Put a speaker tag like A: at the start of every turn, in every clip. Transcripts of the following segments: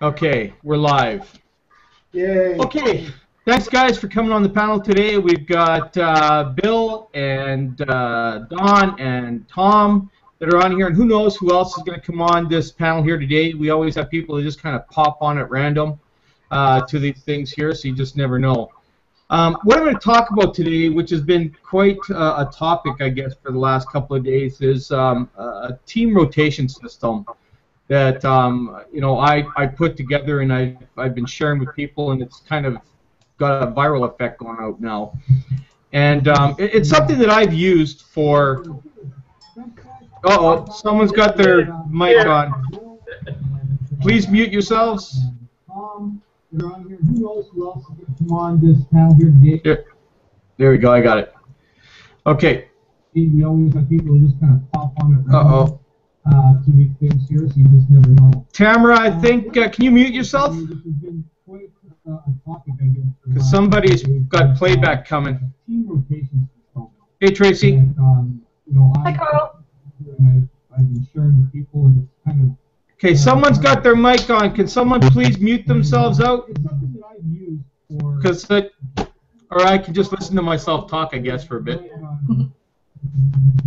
A: Okay, we're live.
B: Yay.
A: Okay, thanks guys for coming on the panel today. We've got Bill and Don and Tom that are on here, and who knows who else is going to come on this panel here today. We always have people that just kind of pop on at random to these things here, so you just never know. What I'm going to talk about today, which has been quite a topic, I guess, for the last couple of days, is a team rotation system that you know I put together and I've been sharing with people, and it's kind of got a viral effect going out now. And it's something that I've used for. Uh-oh, someone's got their mic on. Please mute yourselves.
B: They're on here. Who knows who else is going to come on this panel here today?
A: There we go. I got it. Okay.
B: We always have people who just kind of pop on it.
A: Uh-oh.
B: To these things here, so you just never know.
A: Tamara, I think, can you mute yourself?
B: This has been quite a topic, I guess.
A: Because somebody's got playback coming.
B: Team rotation system.
A: Hey, Tracy.
B: And, you know,
C: Hi, Carl.
B: I've been sharing with people, and it's kind of.
A: Okay, someone's got their mic on. Can someone please mute themselves out?
B: It's something that I've used for.
A: Because, or I can just listen to myself talk, I guess, for a bit.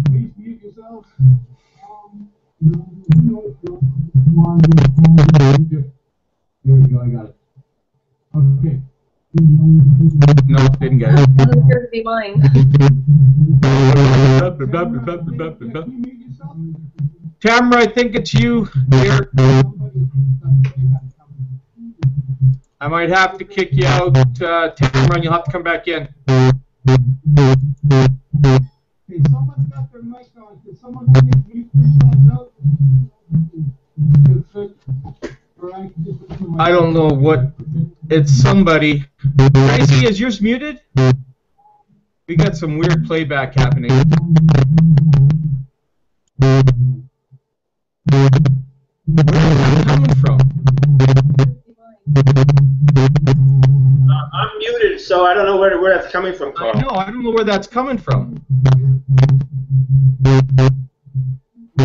B: Please mute yourselves. There we go, I got it. Okay.
A: No, didn't get it.
C: Doesn't appear to be mine.
A: Tamara, I think it's you here. I might have to kick you out, Tamara, and you'll have to come back in.
B: Hey, someone's got their mic on. Can someone please mute themselves out?
A: I don't know what. It's somebody. Tracy, is yours muted? We got some weird playback happening. Where is that coming from?
D: I'm muted, so I don't know where that's coming from, Carl.
A: I know, I don't know where that's coming from.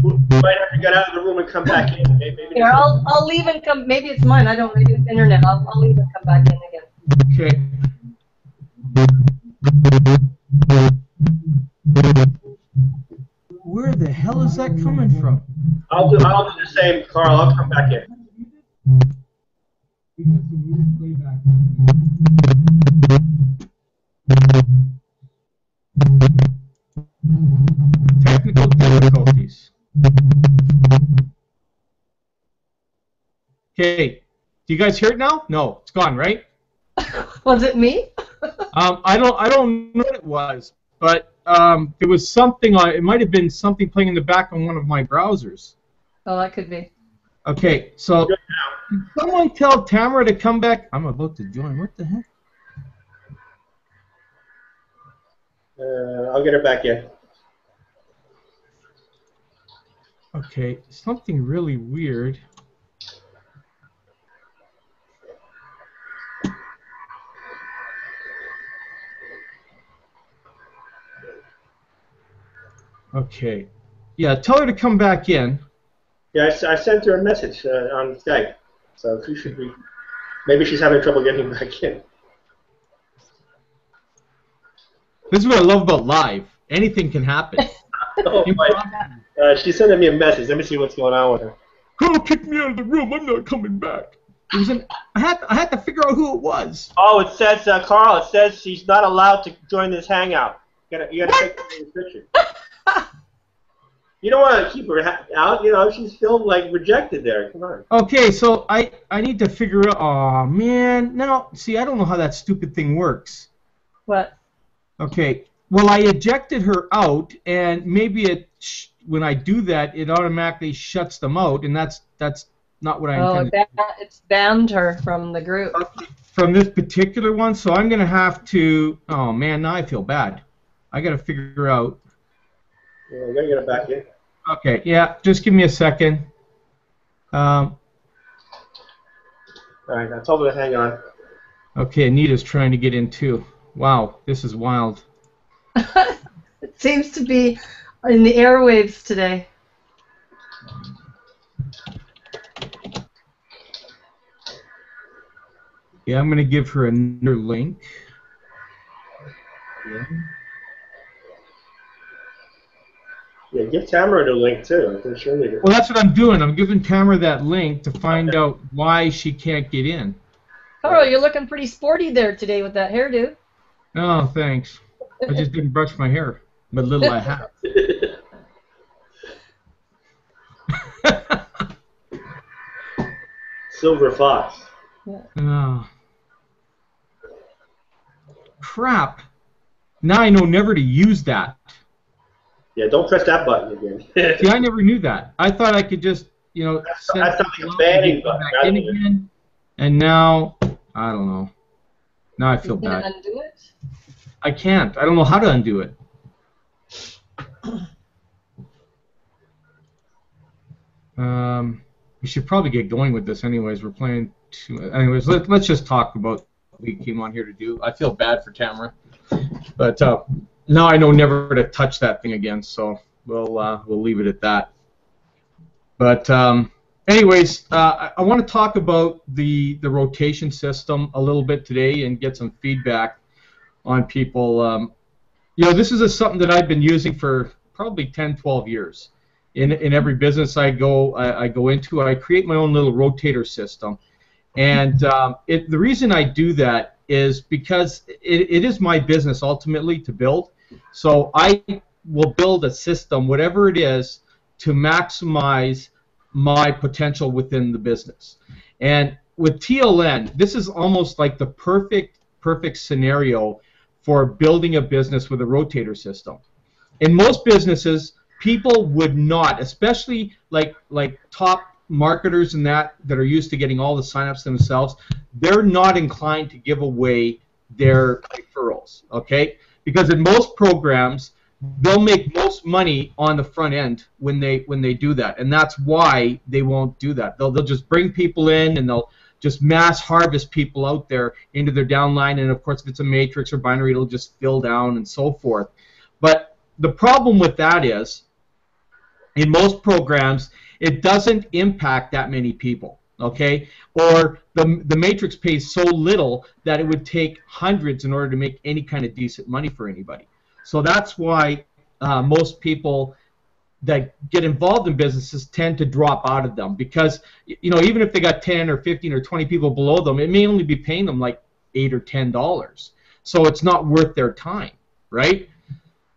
D: We might have to get out of the room and come back in. Maybe
C: Here, I'll leave and come. Maybe it's mine. I don't. Maybe it's internet. I'll leave and come back in again.
A: Okay. Where the hell is that coming from?
D: I'll do the same, Carl. I'll come back in.
A: Technical difficulties. Okay. Do you guys hear it now? No, it's gone, right?
C: Was it me?
A: I don't know what it was, but there was something on. It might have been something playing in the back on one of my browsers.
C: Oh, that could be.
A: Okay, so can someone tell Tamara to come back? I'm about to join. What the heck?
D: I'll get her back in.
A: Okay, something really weird. Okay. Yeah, tell her to come back in.
D: Yeah, I sent her a message on Skype, so she should be. Maybe she's having trouble getting back in.
A: This is what I love about live. Anything can happen.
D: Oh, she's sending me a message. Let me see what's going on with her.
A: Carl kicked me out of the room. I'm not coming back. It was I had to figure out who it was.
D: Oh, it says, Carl, it says she's not allowed to join this hangout. You gotta take the restriction. You don't want to keep her out. You know, she's still like rejected there. Come on.
A: Okay, so I need to figure out. Oh man, no. See, I don't know how that stupid thing works.
C: What?
A: Okay. Well, I ejected her out, and maybe when I do that, it automatically shuts them out, and that's not what I intended.
C: Oh, it's banned her from the group.
A: From this particular one, so I'm gonna have to. Oh man, now I feel bad. I gotta figure out.
D: Yeah, we gotta get her back in.
A: Okay, yeah, just give me a second.
D: All right, I told her to hang on.
A: Okay, Anita's trying to get in too. Wow, this is wild.
C: It seems to be in the airwaves today.
A: Yeah, I'm going to give her another link. Yeah.
D: Yeah, give Tamara the link too. I think she'll need it.
A: Well, that's what I'm doing. I'm giving Tamara that link to find out why she can't get in.
C: Carl, you're looking pretty sporty there today with that hairdo.
A: Oh, thanks. I just didn't brush my hair, but little I have.
D: Silver Fox.
A: Oh. Crap. Now I know never to use that.
D: Yeah, don't press that button again.
A: See, I never knew that. I thought I could just,
D: That's
A: send
D: like
A: people
D: a
A: out
D: banning
A: and get
D: button.
A: back in again. And now, I don't know. Now I feel
C: You gonna
A: bad.
C: undo it?
A: I can't. I don't know how to undo it. We should probably get going with this anyways. We're playing anyways, let's just talk about what we came on here to do. I feel bad for Tamara. But now I know never to touch that thing again, so we'll leave it at that. But anyways, I want to talk about the rotation system a little bit today and get some feedback on people. This is something that I've been using for probably 10, 12 years. In every business I go into, I create my own little rotator system, and the reason I do that is because it is my business ultimately to build. So I will build a system, whatever it is, to maximize my potential within the business. And with TLN, this is almost like the perfect scenario for building a business with a rotator system. In most businesses, people would not, especially like top marketers and that are used to getting all the signups themselves, they're not inclined to give away their referrals, okay? Because in most programs, they'll make most money on the front end when they do that, and that's why they won't do that. They'll just bring people in and they'll just mass harvest people out there into their downline, and of course if it's a matrix or binary, it'll just fill down and so forth. But the problem with that is, in most programs, it doesn't impact that many people, okay? Or the matrix pays so little that it would take hundreds in order to make any kind of decent money for anybody. So that's why most people that get involved in businesses tend to drop out of them, because even if they got 10 or 15 or 20 people below them, it may only be paying them like $8 or $10. So it's not worth their time, right?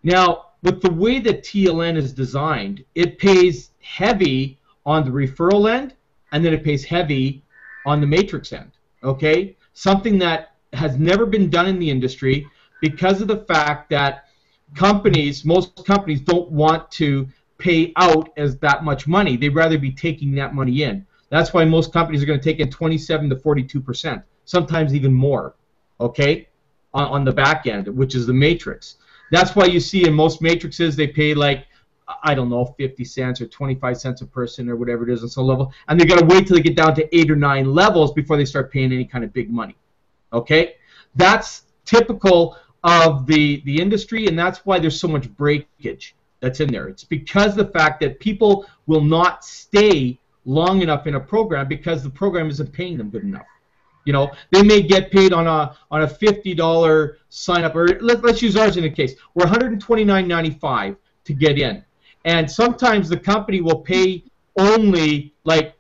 A: Now, with the way that TLN is designed, it pays heavy on the referral end, and then it pays heavy on the matrix end, okay? Something that has never been done in the industry because of the fact that most companies don't want to pay out as that much money. They'd rather be taking that money in. That's why most companies are going to take in 27 to 42%, sometimes even more, okay, on the back end, which is the matrix. That's why you see in most matrices they pay like, I don't know, 50 cents or 25 cents a person or whatever it is on some level, and they got to wait till they get down to 8 or 9 levels before they start paying any kind of big money. Okay, that's typical of the industry, and that's why there's so much breakage that's in there. It's because of the fact that people will not stay long enough in a program because the program isn't paying them good enough. They may get paid on a $50 sign up, or let's use ours in a case. We're $129.95 to get in, and sometimes the company will pay only like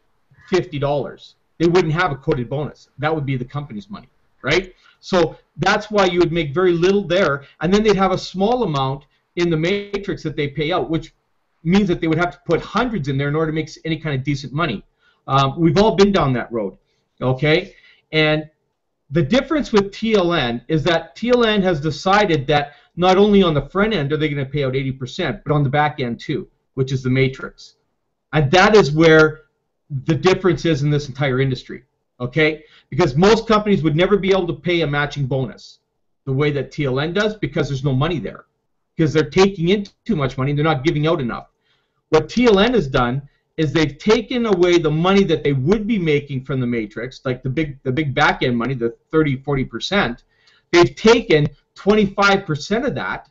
A: $50. They wouldn't have a coded bonus. That would be the company's money, right? So that's why you would make very little there, and then they'd have a small amount in the matrix that they pay out, which means that they would have to put hundreds in there in order to make any kind of decent money. We've all been down that road, okay? And the difference with TLN is that TLN has decided that not only on the front end are they going to pay out 80%, but on the back end too, which is the matrix. And that is where the difference is in this entire industry, okay? Because most companies would never be able to pay a matching bonus the way that TLN does, because there's no money there. Because they're taking in too much money and they're not giving out enough. What TLN has done is they've taken away the money that they would be making from the matrix, like the big back end money, the 30-40%. They've taken 25% of that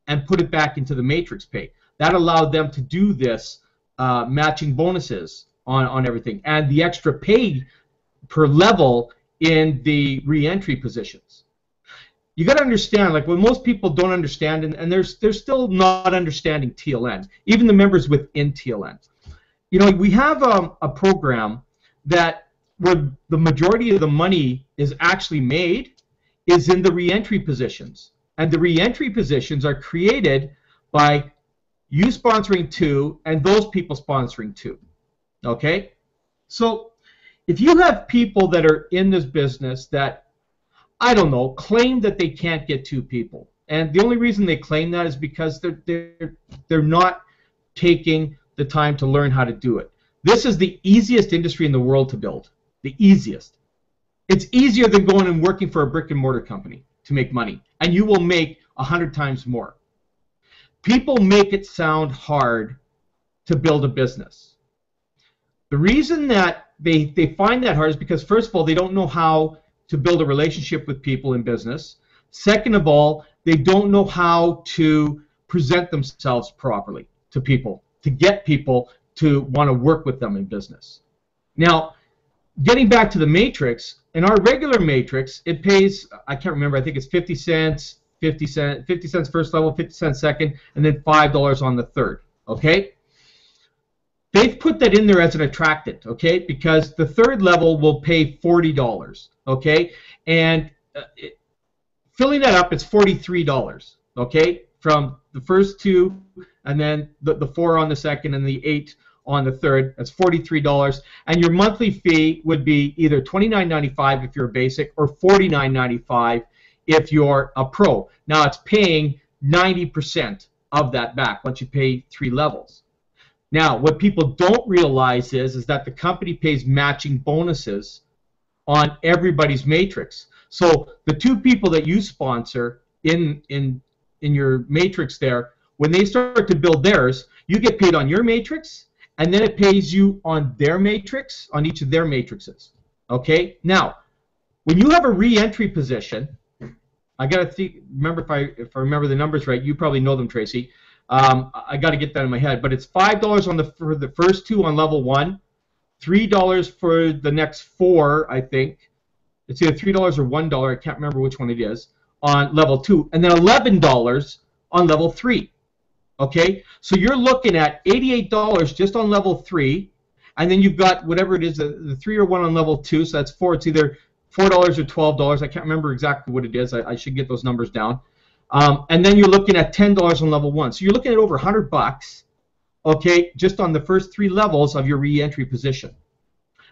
A: and put it back into the matrix pay. That allowed them to do this matching bonuses on everything, and the extra pay per level in the re-entry positions. You got to understand, like when most people don't understand, and there's still not understanding TLN, even the members within TLN. You know, we have a program that where the majority of the money is actually made is in the re-entry positions. And the re-entry positions are created by you sponsoring 2 and those people sponsoring 2. Okay? So if you have people that are in this business that, I don't know, claim that they can't get 2 people, and the only reason they claim that is because they're not taking the time to learn how to do it. This is the easiest industry in the world to build. The easiest. It's easier than going and working for a brick and mortar company to make money, and you will make 100 times more. People make it sound hard to build a business. The reason that they find that hard is because, first of all, they don't know how to build a relationship with people in business. Second of all, they don't know how to present themselves properly to people, to get people to want to work with them in business. Now, getting back to the matrix, in our regular matrix, it pays, I can't remember, I think it's 50 cents, 50 cents first level, 50 cents second, and then $5 on the third, okay? They've put that in there as an attractant, okay, because the third level will pay $40, okay, and filling that up is $43, okay, from the first 2, and then the 4 on the second, and the 8 on the third. That's $43, and your monthly fee would be either $29.95 if you're a basic or $49.95 if you're a pro. Now it's paying 90% of that back once you pay 3 levels. Now what people don't realize is that the company pays matching bonuses on everybody's matrix. So the 2 people that you sponsor in your matrix there, when they start to build theirs, you get paid on your matrix, and then it pays you on their matrix, on each of their matrices. Okay? Now, when you have a re-entry position, I gotta remember if I remember the numbers right. You probably know them, Tracy. I got to get that in my head, but it's $5 for the first 2 on level 1, $3 for the next 4, I think. It's either $3 or $1. I can't remember which one it is on level 2, and then $11 on level 3. Okay, so you're looking at $88 just on level 3, and then you've got whatever it is, the 3 or 1 on level 2, so that's 4. It's either $4 or $12. I can't remember exactly what it is. I should get those numbers down. And then you're looking at $10 on level 1. So you're looking at over $100, okay, just on the first 3 levels of your re-entry position.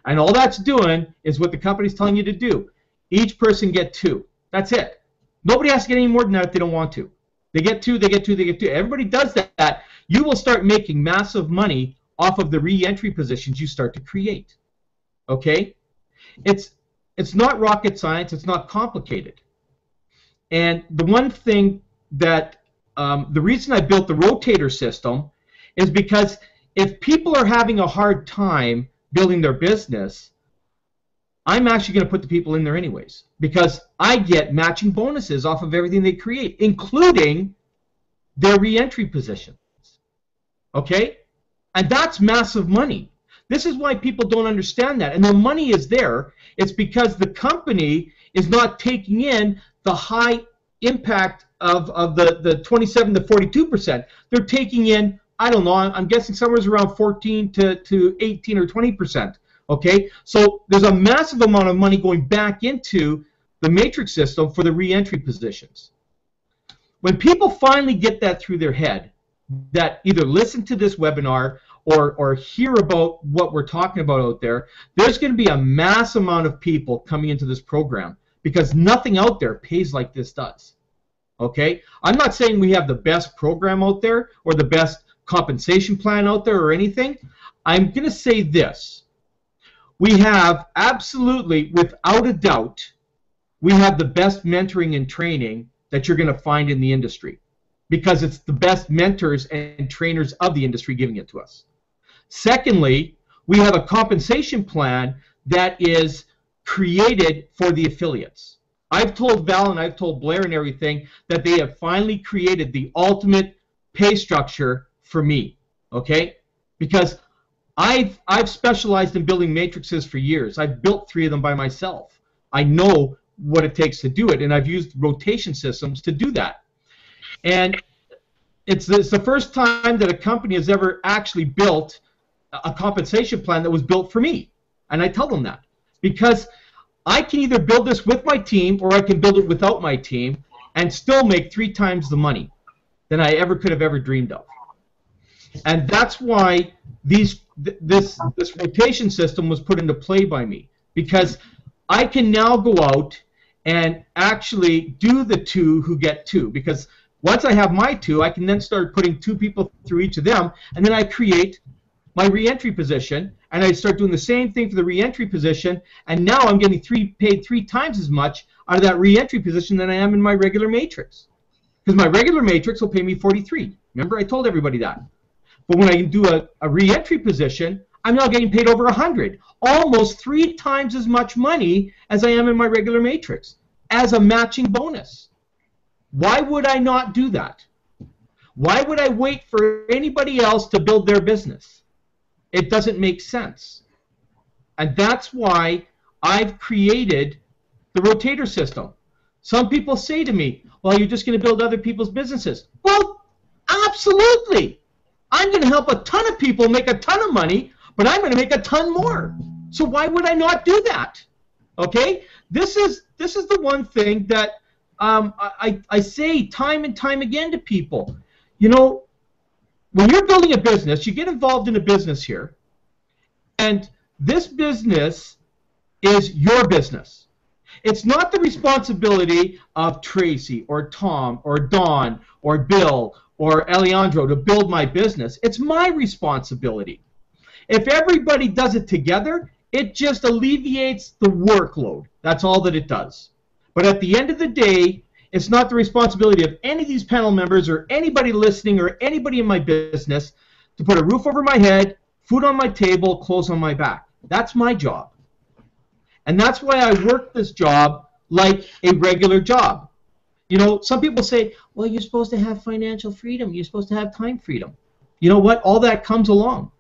A: And all that's doing is what the company's telling you to do. Each person get 2. That's it. Nobody has to get any more than that if they don't want to. They get 2, they get 2, they get 2. Everybody does that. You will start making massive money off of the re-entry positions you start to create. Okay? It's not rocket science. It's not complicated. And the one thing that the reason I built the rotator system is because if people are having a hard time building their business, I'm actually going to put the people in there anyways, because I get matching bonuses off of everything they create, including their re-entry positions. Okay? And that's massive money. This is why people don't understand that. And the money is there. It's because the company is not taking in the high impact of the 27 to 42%. They're taking in, I don't know, I'm guessing somewhere around 14 to 18 or 20%. Okay, so there's a massive amount of money going back into the matrix system for the re-entry positions. When people finally get that through their head, that either listen to this webinar or hear about what we're talking about out there, there's going to be a mass amount of people coming into this program because nothing out there pays like this does. Okay, I'm not saying we have the best program out there or the best compensation plan out there or anything. I'm going to say this. We have absolutely, without a doubt, we have the best mentoring and training that you're going to find in the industry because it's the best mentors and trainers of the industry giving it to us. Secondly, we have a compensation plan that is created for the affiliates. I've told Val and I've told Blair and everything that they have finally created the ultimate pay structure for me, okay? Because I've specialized in building matrices for years. I've built 3 of them by myself. I know what it takes to do it, and I've used rotation systems to do that. And it's the first time that a company has ever actually built a compensation plan that was built for me. And I tell them that. Because I can either build this with my team or I can build it without my team and still make 3 times the money than I could have ever dreamed of. And that's why this rotation system was put into play by me. Because I can now go out and actually do the 2 who get 2. Because once I have my 2, I can then start putting 2 people through each of them, and then I create my re-entry position, and I start doing the same thing for the re-entry position, and now I'm getting paid 3 times as much out of that re-entry position than I am in my regular matrix. Because my regular matrix will pay me 43. Remember, I told everybody that. But when I do a re-entry position, I'm now getting paid over 100, almost 3 times as much money as I am in my regular matrix, as a matching bonus. Why would I not do that? Why would I wait for anybody else to build their business? It doesn't make sense. And that's why I've created the rotator system. Some people say to me, well, you're just going to build other people's businesses. Well, absolutely. I'm going to help a ton of people make a ton of money, but I'm going to make a ton more. So why would I not do that? Okay? This is the one thing that I say time and time again to people. You know, when you're building a business, you get involved in a business here, and this business is your business. It's not the responsibility of Tracy or Tom or Don or Bill or Alejandro to build my business. It's my responsibility. If everybody does it together, it just alleviates the workload. That's all that it does. But at the end of the day, it's not the responsibility of any of these panel members or anybody listening or anybody in my business to put a roof over my head, food on my table, clothes on my back. That's my job. And that's why I work this job like a regular job. You know, some people say, well, you're supposed to have financial freedom. You're supposed to have time freedom. You know what? All that comes along.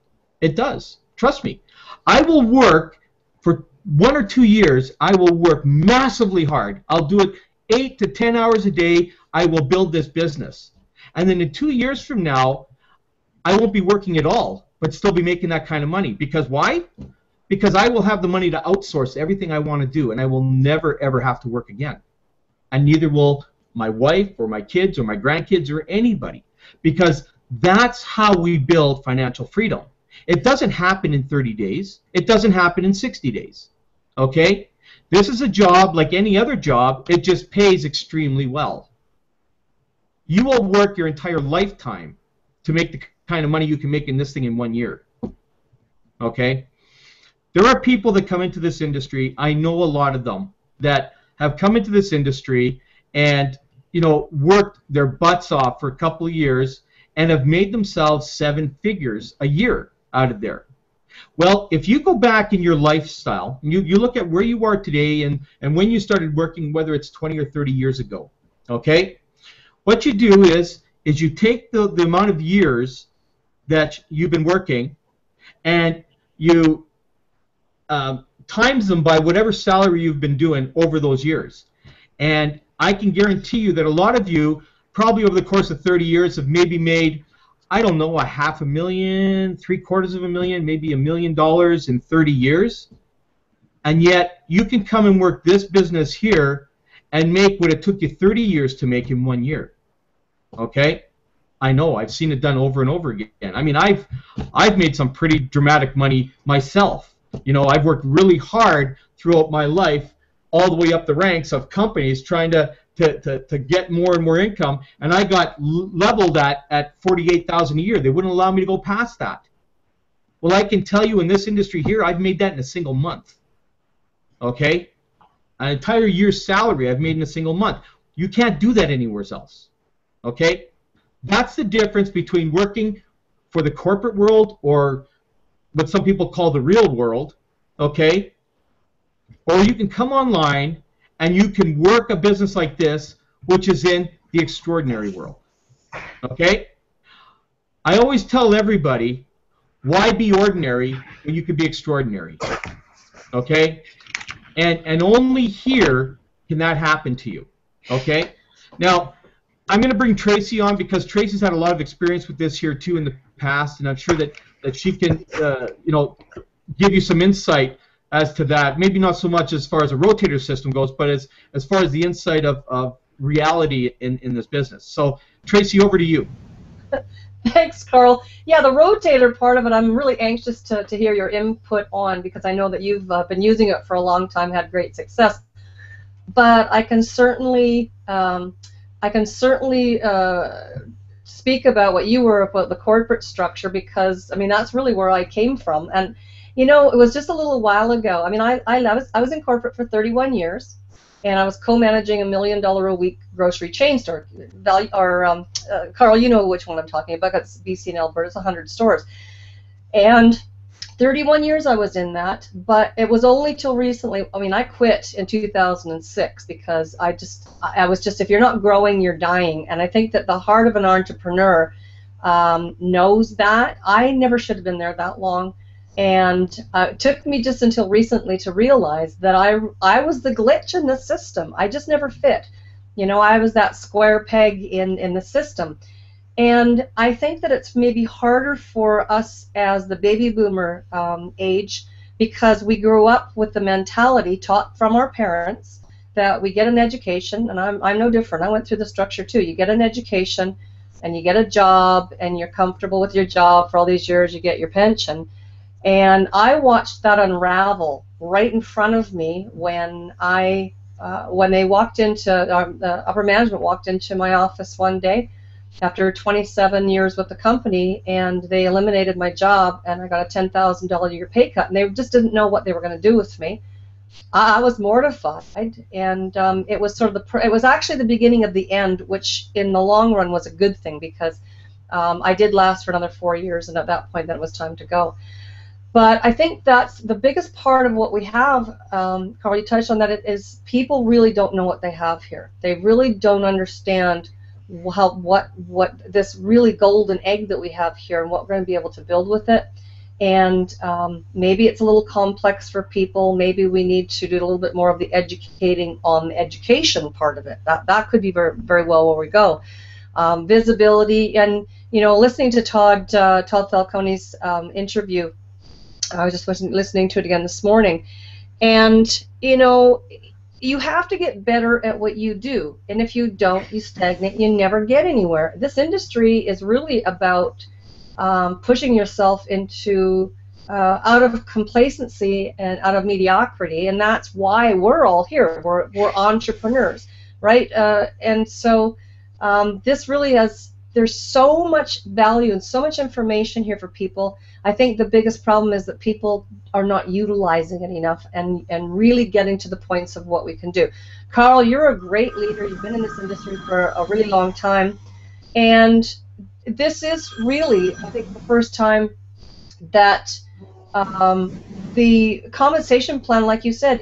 A: It does. Trust me. I will work for 1 or 2 years. I will work massively hard. I'll do it 8 to 10 hours a day. I will build this business. And then in 2 years from now, I won't be working at all, but still be making that kind of money. Because why? Because I will have the money to outsource everything I want to do, and I will never, ever have to work again. And neither will my wife or my kids or my grandkids or anybody. Because that's how we build financial freedom. It doesn't happen in 30 days. It doesn't happen in 60 days. Okay? This is a job like any other job. It just pays extremely well. You will work your entire lifetime to make the kind of money you can make in this thing in 1 year. Okay? There are people that come into this industry, I know a lot of them, that have come into this industry and, you know, worked their butts off for a couple of years and have made themselves 7 figures a year out of there. Well, if you go back in your lifestyle, you look at where you are today and when you started working, whether it's 20 or 30 years ago, okay? What you do is you take the amount of years that you've been working and you times them by whatever salary you've been doing over those years. And I can guarantee you that a lot of you, probably over the course of 30 years, have maybe made, I don't know, $500,000, $750,000, maybe $1 million in 30 years. And yet, you can come and work this business here and make what it took you 30 years to make in 1 year. Okay? I know, I've seen it done over and over again. I mean, I've made some pretty dramatic money myself. You know, I've worked really hard throughout my life, all the way up the ranks of companies trying to get more and more income, and I got leveled at $48,000 a year. They wouldn't allow me to go past that. Well, I can tell you in this industry here, I've made that in a single month. Okay? An entire year's salary I've made in a single month. You can't do that anywhere else. Okay? That's the difference between working for the corporate world or what some people call the real world, okay? Or you can come online and you can work a business like this, which is in the extraordinary world, okay? I always tell everybody, why be ordinary when you can be extraordinary, okay? and only here can that happen to you. Okay? Now, I'm going to bring Tracy on because Tracy's had a lot of experience with this here too in the past, and I'm sure that she can give you some insight as to that. Maybe not so much as far as a rotator system goes, but as far as the insight of reality in this business. So, Tracy, over to you.
C: Thanks, Carl. Yeah, the rotator part of it, I'm really anxious to hear your input on, because I know that you've been using it for a long time, had great success. But I can certainly speak about what you were about the corporate structure, because I mean that's really where I came from. And you know, it was just a little while ago. I mean, I was in corporate for 31 years, and I was co-managing $1 million a week grocery chain store. Carl, you know which one I'm talking about. It's BC and Alberta. It's 100 stores, and 31 years I was in that, but it was only till recently. I mean, I quit in 2006 because I was just, if you're not growing, you're dying. And I think that the heart of an entrepreneur knows that. I never should have been there that long. And it took me just until recently to realize that I was the glitch in the system. I just never fit. You know, I was that square peg in the system. And I think that it's maybe harder for us as the baby boomer age, because we grew up with the mentality taught from our parents that we get an education, and I'm no different. I went through the structure too. You get an education, and you get a job, and you're comfortable with your job for all these years. You get your pension. And I watched that unravel right in front of me when they walked into, the upper management walked into my office one day after 27 years with the company, and they eliminated my job, and I got a $10,000 a year pay cut, and they just didn't know what they were going to do with me. I was mortified, and it was sort of it was actually the beginning of the end, which in the long run was a good thing, because I did last for another 4 years, and at that point then it was time to go. But I think that's the biggest part of what we have. Carl, you touched on that. It is people really don't know what they have here. They really don't understand what this really golden egg that we have here, and what we're going to be able to build with it. And maybe it's a little complex for people. Maybe we need to do a little bit more of the educating on the education part of it. That could be very, very well where we go. Visibility, and you know, listening to Todd Falcone's interview, I was just listening to it again this morning, and you know, you have to get better at what you do, and if you don't, you stagnate. You never get anywhere. This industry is really about pushing yourself into out of complacency and out of mediocrity, and that's why we're all here. We're entrepreneurs, right? And so this really has. There's so much value and so much information here for people. I think the biggest problem is that people are not utilizing it enough and really getting to the points of what we can do. Carl, you're a great leader. You've been in this industry for a really long time. And this is really, I think, the first time that the compensation plan, like you said,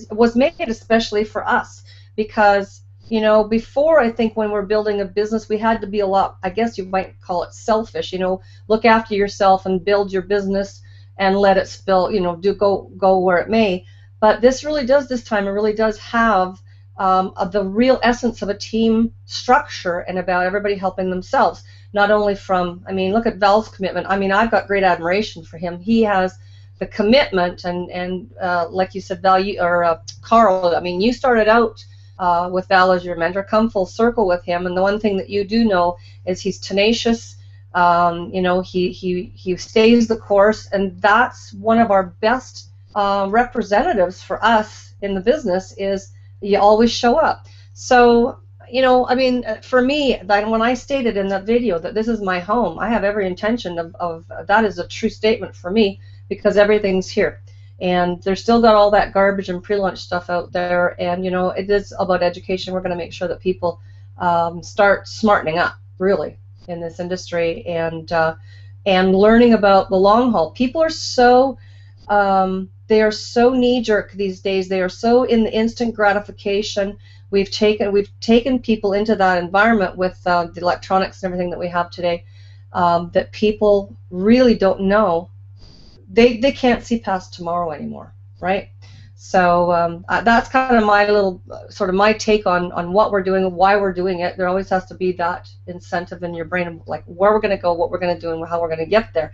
C: was made especially for us, because you know, before, I think when we're building a business, we had to be a lot, I guess you might call it selfish, you know, look after yourself and build your business and let it spill, you know, go where it may. But this really does, this time, it really does have the real essence of a team structure, and about everybody helping themselves. Not only from, I mean, look at Val's commitment. I mean, I've got great admiration for him. He has the commitment, and like you said, Val, Carl, I mean, you started out with Val as your mentor, come full circle with him, and the one thing that you do know is he's tenacious. You know, he stays the course, and that's one of our best representatives for us in the business, is you always show up. So, you know, I mean, for me, when I stated in that video that this is my home, I have every intention of that is a true statement for me, because everything's here. And they're still got all that garbage and pre-lunch stuff out there, and you know, it is about education. We're going to make sure that people start smartening up, really, in this industry, and learning about the long haul. People are so they are so knee-jerk these days. They are so in the instant gratification. We've taken people into that environment with the electronics and everything that we have today, that people really don't know. They can't see past tomorrow anymore, right? So that's kind of my little, sort of my take on what we're doing and why we're doing it. There always has to be that incentive in your brain of like where we're going to go, what we're going to do, and how we're going to get there.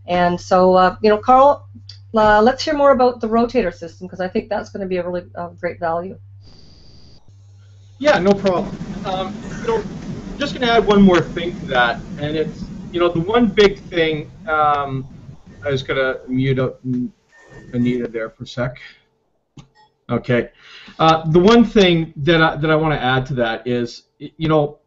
C: And so, you know, Carl, let's hear more about the rotator system, because I think that's going to be a really great value.
A: Yeah, no problem. You know, just going to add one more thing to that, and it's, you know, the one big thing. I was going to mute up Anita there for a sec. Okay. The one thing that I want to add to that is, you know,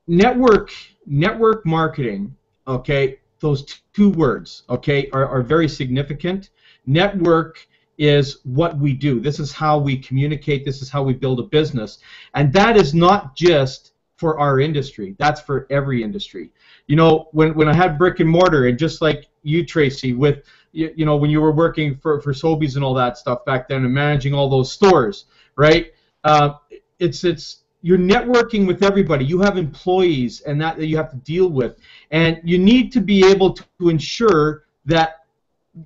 A: network marketing. Okay, those two words, okay, are very significant. Network is what we do. This is how we communicate. This is how we build a business, and that is not just for our industry. That's for every industry. You know, when I had brick and mortar, and just like you, Tracy, with you know, when you were working for Sobeys and all that stuff back then and managing all those stores, right? It's you're networking with everybody. You have employees and that you have to deal with, and you need to be able to ensure that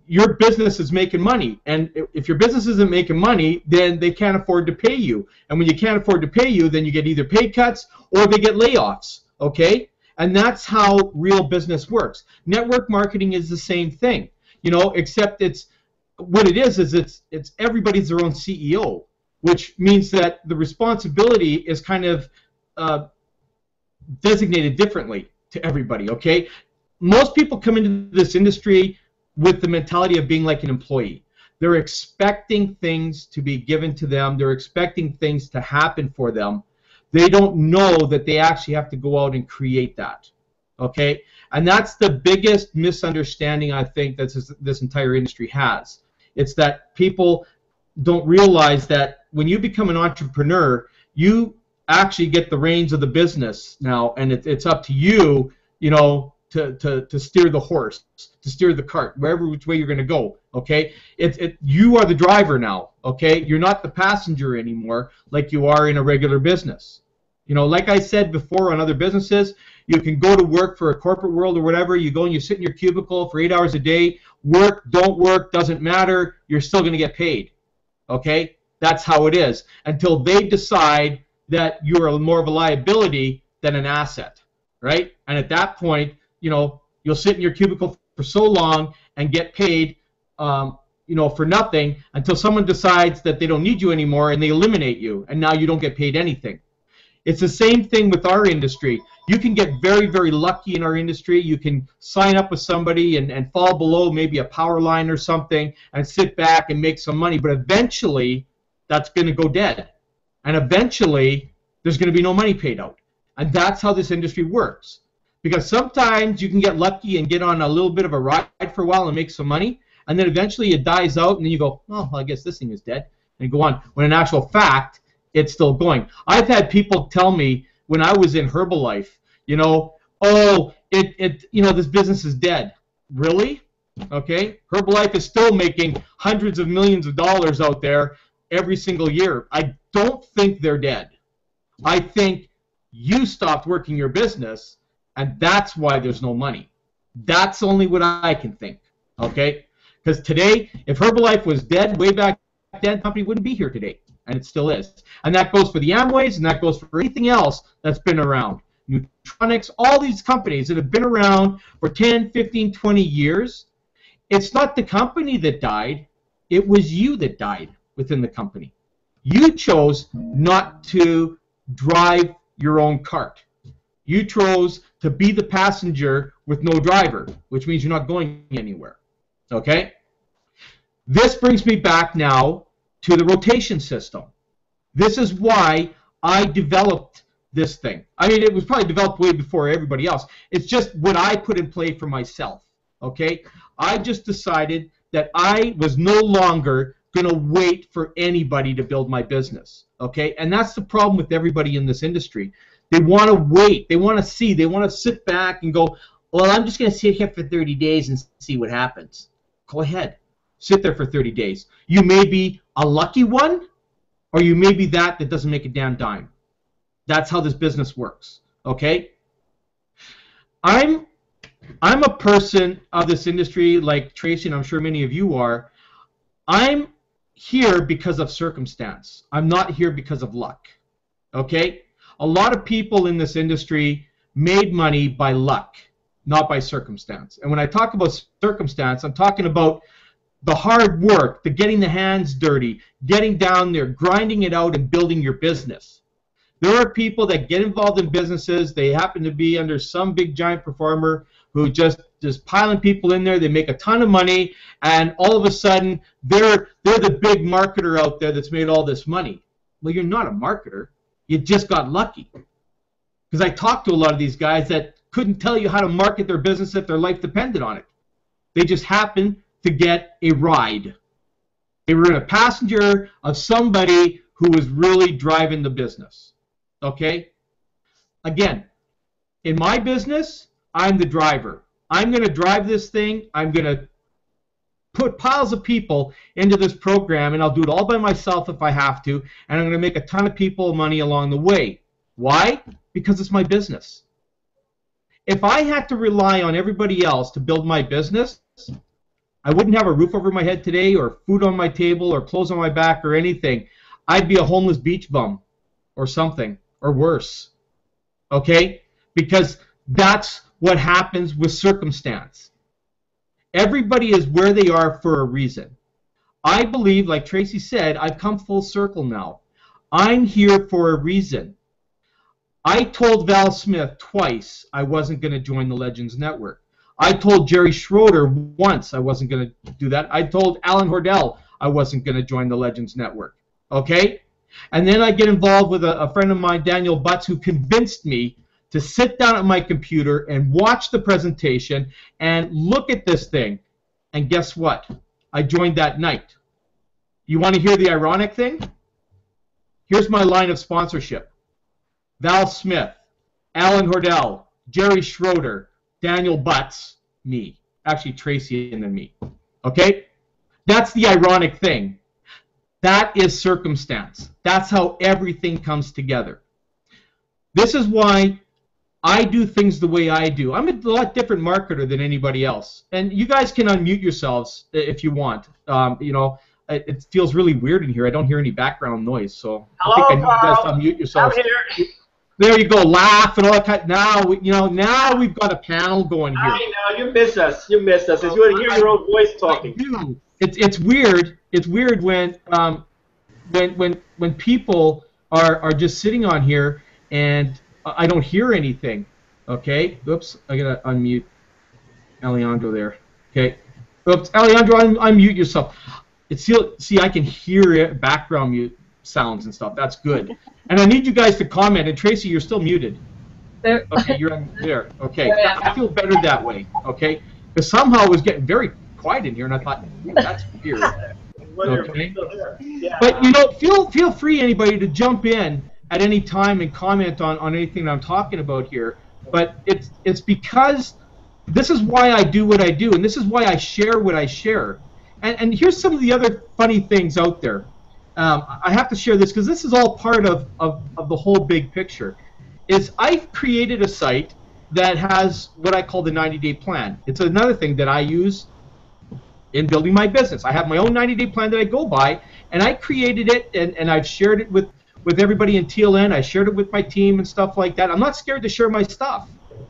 A: your business is making money. And if your business isn't making money, then they can't afford to pay you. And when you can't afford to pay you, then you get either pay cuts or they get layoffs, okay? And that's how real business works. Network marketing is the same thing, you know, except it's what it is it's everybody's their own CEO, which means that the responsibility is kind of designated differently to everybody, okay? Most people come into this industry with the mentality of being like an employee. They're expecting things to be given to them. They're expecting things to happen for them. They don't know that they actually have to go out and create that, okay? And that's the biggest misunderstanding I think that this entire industry has. It's that people don't realize that when you become an entrepreneur, you actually get the reins of the business now, and it's up to you, you know, to steer the horse, to steer the cart, which way you're going to go, okay? You are the driver now, okay? You're not the passenger anymore like you are in a regular business. You know, like I said before on other businesses, you can go to work for a corporate world or whatever, you go and you sit in your cubicle for 8 hours a day, work, don't work, doesn't matter, you're still going to get paid, okay? That's how it is, until they decide that you're more of a liability than an asset, right? And at that point, you know, you'll sit in your cubicle for so long and get paid, you know, for nothing until someone decides that they don't need you anymore and they eliminate you, and now you don't get paid anything. It's the same thing with our industry. You can get very, very lucky in our industry. You can sign up with somebody and fall below maybe a power line or something and sit back and make some money, but eventually that's going to go dead. And eventually there's going to be no money paid out. And that's how this industry works. Because sometimes you can get lucky and get on a little bit of a ride for a while and make some money, and then eventually it dies out, and then you go, oh, well, I guess this thing is dead, and go on. When in actual fact, it's still going. I've had people tell me when I was in Herbalife, you know, oh, you know, this business is dead. Really? Okay. Herbalife is still making hundreds of millions of dollars out there every single year. I don't think they're dead. I think you stopped working your business, and that's why there's no money. That's only what I can think, okay? Because today, if Herbalife was dead way back then, the company wouldn't be here today, and it still is. And that goes for the Amways, and that goes for anything else that's been around. Nutronics, all these companies that have been around for 10, 15, 20 years, it's not the company that died, it was you that died within the company. You chose not to drive your own cart. You chose to be the passenger with no driver, which means you're not going anywhere. Okay? This brings me back now to the rotation system. This is why I developed this thing. I mean, it was probably developed way before everybody else. It's just what I put in play for myself. Okay? I just decided that I was no longer going to wait for anybody to build my business. Okay? And that's the problem with everybody in this industry. They want to wait. They want to see. They want to sit back and go, well, I'm just going to sit here for 30 days and see what happens. Go ahead. Sit there for 30 days. You may be a lucky one, or you may be that doesn't make a damn dime. That's how this business works. Okay? I'm a person of this industry like Tracy, and I'm sure many of you are. I'm here because of circumstance. I'm not here because of luck. Okay? A lot of people in this industry made money by luck, not by circumstance. And when I talk about circumstance, I'm talking about the hard work, the getting the hands dirty, getting down there, grinding it out, and building your business. There are people that get involved in businesses. They happen to be under some big giant performer who just piling people in there. They make a ton of money, and all of a sudden they're the big marketer out there that's made all this money. Well, you're not a marketer. You just got lucky. Because I talked to a lot of these guys that couldn't tell you how to market their business if their life depended on it. They just happened to get a ride. They were in a passenger of somebody who was really driving the business. Okay? Again, in my business, I'm the driver. I'm going to drive this thing. I'm going to put piles of people into this program, and I'll do it all by myself if I have to, and I'm going to make a ton of people money along the way. Why? Because it's my business. If I had to rely on everybody else to build my business, I wouldn't have a roof over my head today, or food on my table, or clothes on my back, or anything. I'd be a homeless beach bum or something, or worse. Okay? Because that's what happens with circumstance. Everybody is where they are for a reason. I believe, like Tracy said, I've come full circle now. I'm here for a reason. I told Val Smith twice I wasn't going to join the Legends Network. I told Jerry Schroeder once I wasn't going to do that. I told Alan Hordell I wasn't going to join the Legends Network. Okay? And then I get involved with a friend of mine, Daniel Butts, who convinced me to sit down at my computer and watch the presentation and look at this thing. And guess what? I joined that night. You want to hear the ironic thing? Here's my line of sponsorship. Val Smith, Alan Hordell, Jerry Schroeder, Daniel Butts, me. Actually, Tracy and then me. Okay? That's the ironic thing. That is circumstance. That's how everything comes together. This is why I do things the way I do. I'm a lot different marketer than anybody else. And you guys can unmute yourselves if you want. You know, it feels really weird in here. I don't hear any background noise, so
D: Hello,
A: I think I need you guys to unmute yourselves.
D: I'm here.
A: There you go, laugh and all that kind. Now, now we've got a panel going here.
D: I know, you miss us. You miss us. As you want to hear your own voice talking.
A: I do. It's weird. It's weird when people are just sitting on here and I don't hear anything. Okay. Oops. I gotta unmute Alejandro there. Okay. Oops. Alejandro, unmute yourself. See, I can hear it, background mute sounds and stuff. That's good. And I need you guys to comment. And Tracy, you're still muted.
C: There.
A: Okay, you're on there. Okay. I feel better that way. Okay. Because somehow it was getting very quiet in here, and I thought, that's weird. Okay.
D: Yeah.
A: But feel free, anybody, to jump in at any time and comment on anything that I'm talking about here. But it's because this is why I do what I do, and this is why I share what I share. And here's some of the other funny things out there. I have to share this because this is all part of the whole big picture. I've created a site that has what I call the 90-day plan. It's another thing that I use in building my business. I have my own 90-day plan that I go by, and I created it, and I've shared it with everybody in TLN. I shared it with my team and stuff like that. I'm not scared to share my stuff.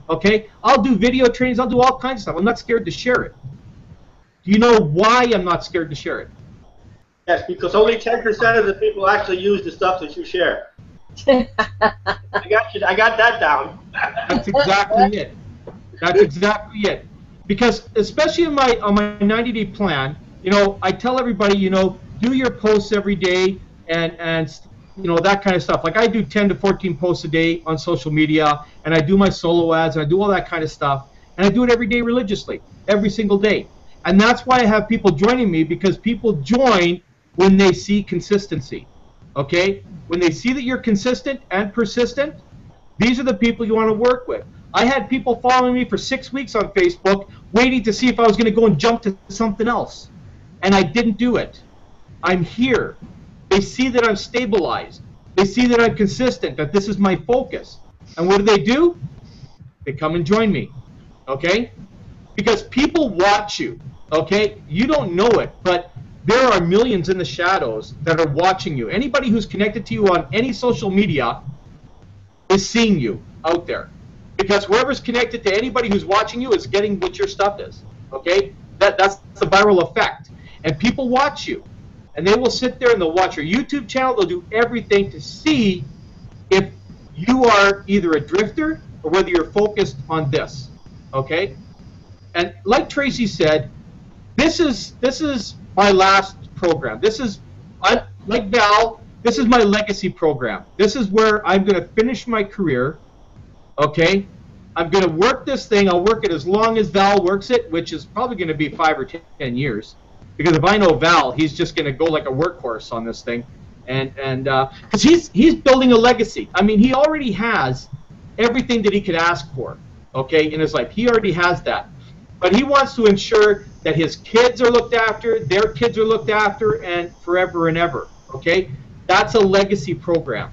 A: Okay? I'll do video trainings. I'll do all kinds of stuff. I'm not scared to share it. Do you know why I'm not scared to share it?
D: Yes, because only 10% of the people actually use the stuff that you share. I got that down.
A: That's exactly it. That's exactly it. Because especially on my 90-day plan, I tell everybody, do your posts every day and that kind of stuff. Like I do 10 to 14 posts a day on social media, and I do my solo ads, and I do all that kind of stuff, and I do it every day religiously, every single day. And that's why I have people joining me, because people join when they see consistency. Okay? When they see that you're consistent and persistent, these are the people you want to work with. I had people following me for 6 weeks on Facebook waiting to see if I was going to go and jump to something else. And I didn't do it. I'm here. They see that I'm stabilized. They see that I'm consistent, that this is my focus. And what do? They come and join me. Okay? Because people watch you. Okay? You don't know it, but there are millions in the shadows that are watching you. Anybody who's connected to you on any social media is seeing you out there. Because whoever's connected to anybody who's watching you is getting what your stuff is. Okay? That's the viral effect. And people watch you. And they will sit there and they'll watch your YouTube channel. They'll do everything to see if you are either a drifter or whether you're focused on this. Okay? And like Tracy said, this is my last program. Like Val, this is my legacy program. This is where I'm going to finish my career. Okay? I'm going to work this thing. I'll work it as long as Val works it, which is probably going to be 5 or 10 years. Because if I know Val, he's just going to go like a workhorse on this thing. And because he's building a legacy. I mean, he already has everything that he could ask for, okay, in his life. He already has that. But he wants to ensure that his kids are looked after, their kids are looked after, and forever and ever, okay? That's a legacy program.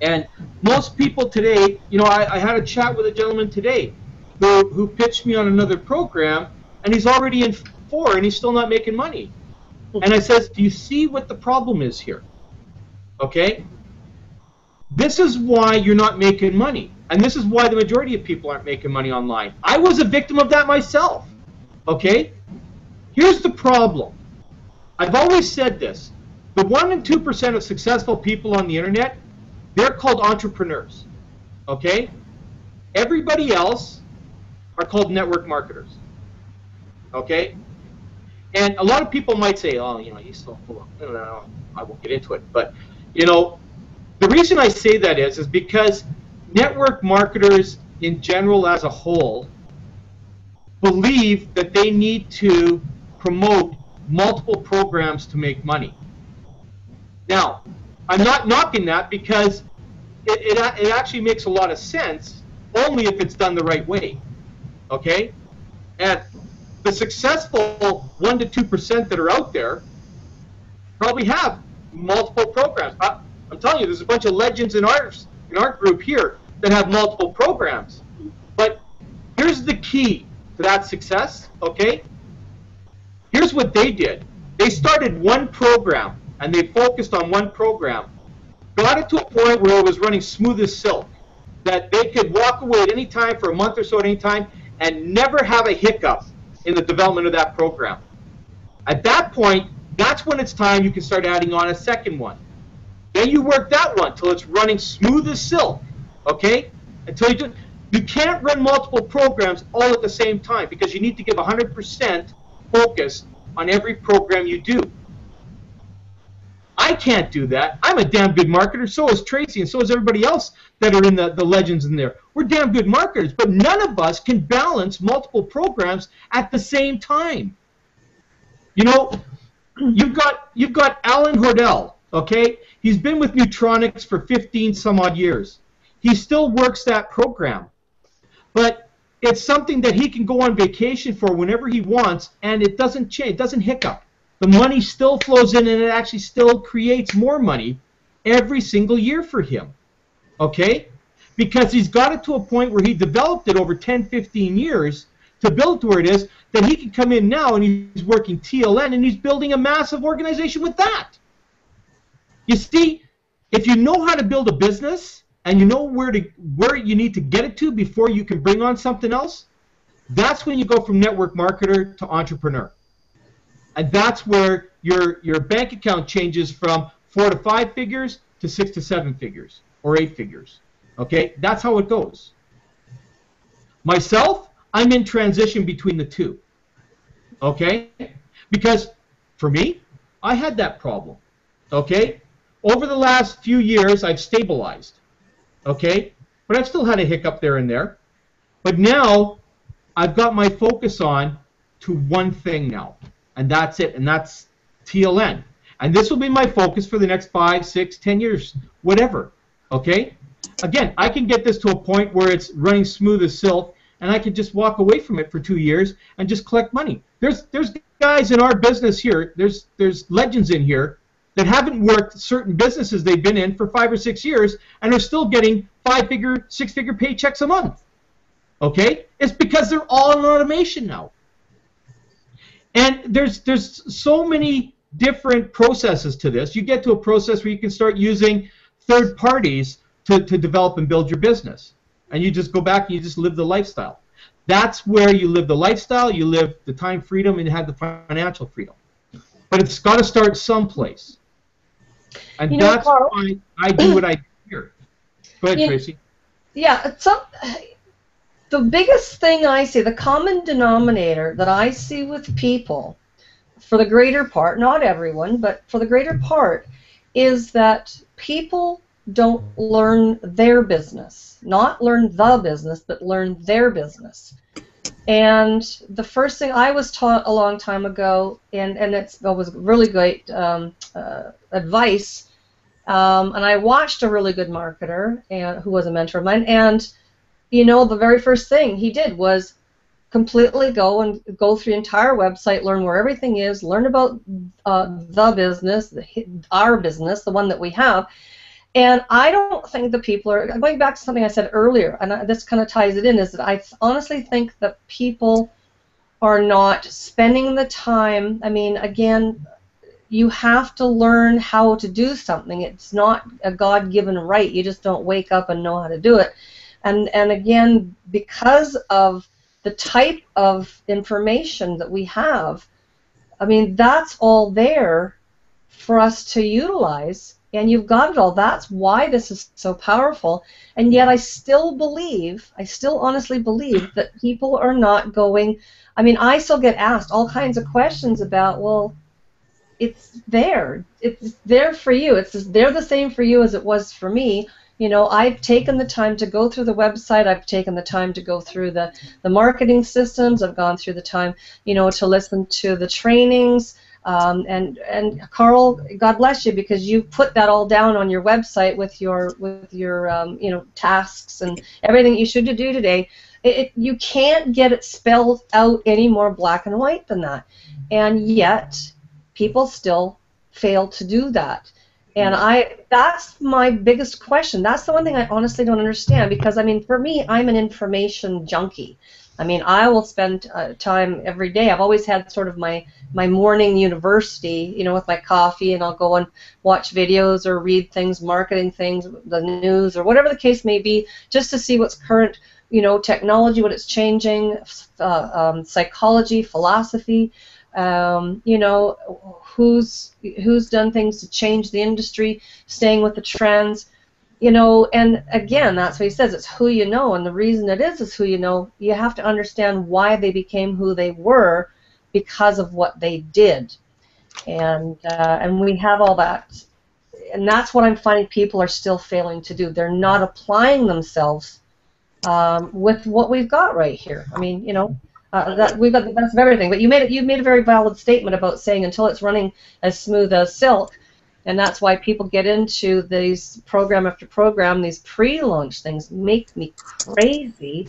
A: And most people today, you know, I had a chat with a gentleman today who pitched me on another program, and he's already in 4, and he's still not making money. And I says, do you see what the problem is here? Okay? This is why you're not making money. And this is why the majority of people aren't making money online. I was a victim of that myself. Okay? Here's the problem. I've always said this. The 1% and 2% of successful people on the internet, they're called entrepreneurs. Okay? Everybody else are called network marketers. Okay? And a lot of people might say, oh, you know, he's so full of, no, I won't get into it. But, you know, the reason I say that is because network marketers in general as a whole believe that they need to promote multiple programs to make money. Now, I'm not knocking that because it actually makes a lot of sense only if it's done the right way. Okay? And the successful 1% to 2% that are out there probably have multiple programs. I'm telling you, there's a bunch of legends in our group here that have multiple programs. But here's the key to that success, okay? Here's what they did. They started one program, and they focused on one program. Got it to a point where it was running smooth as silk, that they could walk away at any time for a month or so at any time and never have a hiccup in the development of that program. At that point, that's when it's time you can start adding on a second one. Then you work that one till it's running smooth as silk, okay? Until you can't run multiple programs all at the same time because you need to give 100% focus on every program you do. I can't do that. I'm a damn good marketer. So is Tracy, and so is everybody else that are in the legends in there. We're damn good marketers, but none of us can balance multiple programs at the same time. You know, you've got Alan Hordell, okay? He's been with Neutronics for 15 some odd years. He still works that program. But it's something that he can go on vacation for whenever he wants, and it doesn't change, it doesn't hiccup. The money still flows in, and it actually still creates more money every single year for him. Okay? Because he's got it to a point where he developed it over 10, 15 years to build to where it is that he can come in now and he's working TLN and he's building a massive organization with that. You see, if you know how to build a business and you know where you need to get it to before you can bring on something else, that's when you go from network marketer to entrepreneur. And that's where your bank account changes from 4 to 5 figures to 6 to 7 figures or 8 figures. Okay? That's how it goes. Myself, I'm in transition between the two. Okay? Because for me, I had that problem. Okay? Over the last few years, I've stabilized. Okay? But I've still had a hiccup there and there. But now, I've got my focus on to one thing now. And that's it. And that's TLN. And this will be my focus for the next 5, 6, 10 years, whatever. Okay? Again, I can get this to a point where it's running smooth as silk, and I can just walk away from it for 2 years and just collect money. There's guys in our business here, there's legends in here that haven't worked certain businesses they've been in for 5 or 6 years and are still getting 5-figure, 6-figure paychecks a month. Okay? It's because they're all in automation now. And there's so many different processes to this. You get to a process where you can start using third parties to develop and build your business. And you just go back and you just live the lifestyle. That's where you live the lifestyle, you live the time freedom, and you have the financial freedom. But it's got to start someplace. And that's
C: Carl,
A: why I do what I do here. Go ahead, Tracy.
C: Yeah, the biggest thing I see, the common denominator that I see with people, for the greater part, not everyone, but for the greater part, is that people don't learn their business. Not learn the business, but learn their business. And the first thing I was taught a long time ago, and it was really great advice, and I watched a really good marketer who was a mentor of mine, and you know, the very first thing he did was completely go through the entire website, learn where everything is, learn about the business, our business, the one that we have. And I don't think that people are, going back to something I said earlier, and this kind of ties it in, is that I honestly think that people are not spending the time. I mean, again, you have to learn how to do something. It's not a God-given right. You just don't wake up and know how to do it. And again, because of the type of information that we have, I mean, that's all there for us to utilize, and you've got it all. That's why this is so powerful. And yet I still honestly believe that people are not going, I mean, I still get asked all kinds of questions about, well, it's there. It's there for you. They're the same for you as it was for me. You know, I've taken the time to go through the website. I've taken the time to go through the marketing systems. I've gone through the time, you know, to listen to the trainings. And Carl, God bless you, because you put that all down on your website with your you know, tasks and everything you should do today. You can't get it spelled out any more black and white than that. And yet, people still fail to do that. And that's my biggest question. That's the one thing I honestly don't understand, because, I mean, for me, I'm an information junkie. I mean, I will spend time every day. I've always had sort of my morning university, you know, with my coffee, and I'll go and watch videos or read things, marketing things, the news, or whatever the case may be, just to see what's current, you know, technology, what it's changing, psychology, philosophy, you know, who's done things to change the industry, staying with the trends, you know. And again, that's what he says, it's who you know, and the reason it is who you know. You have to understand why they became who they were, because of what they did, and we have all that, and that's what I'm finding people are still failing to do. They're not applying themselves with what we've got right here. I mean, you know, that we've got the best of everything. But you made a very valid statement about saying until it's running as smooth as silk, and that's why people get into these program after program, these pre-launch things make me crazy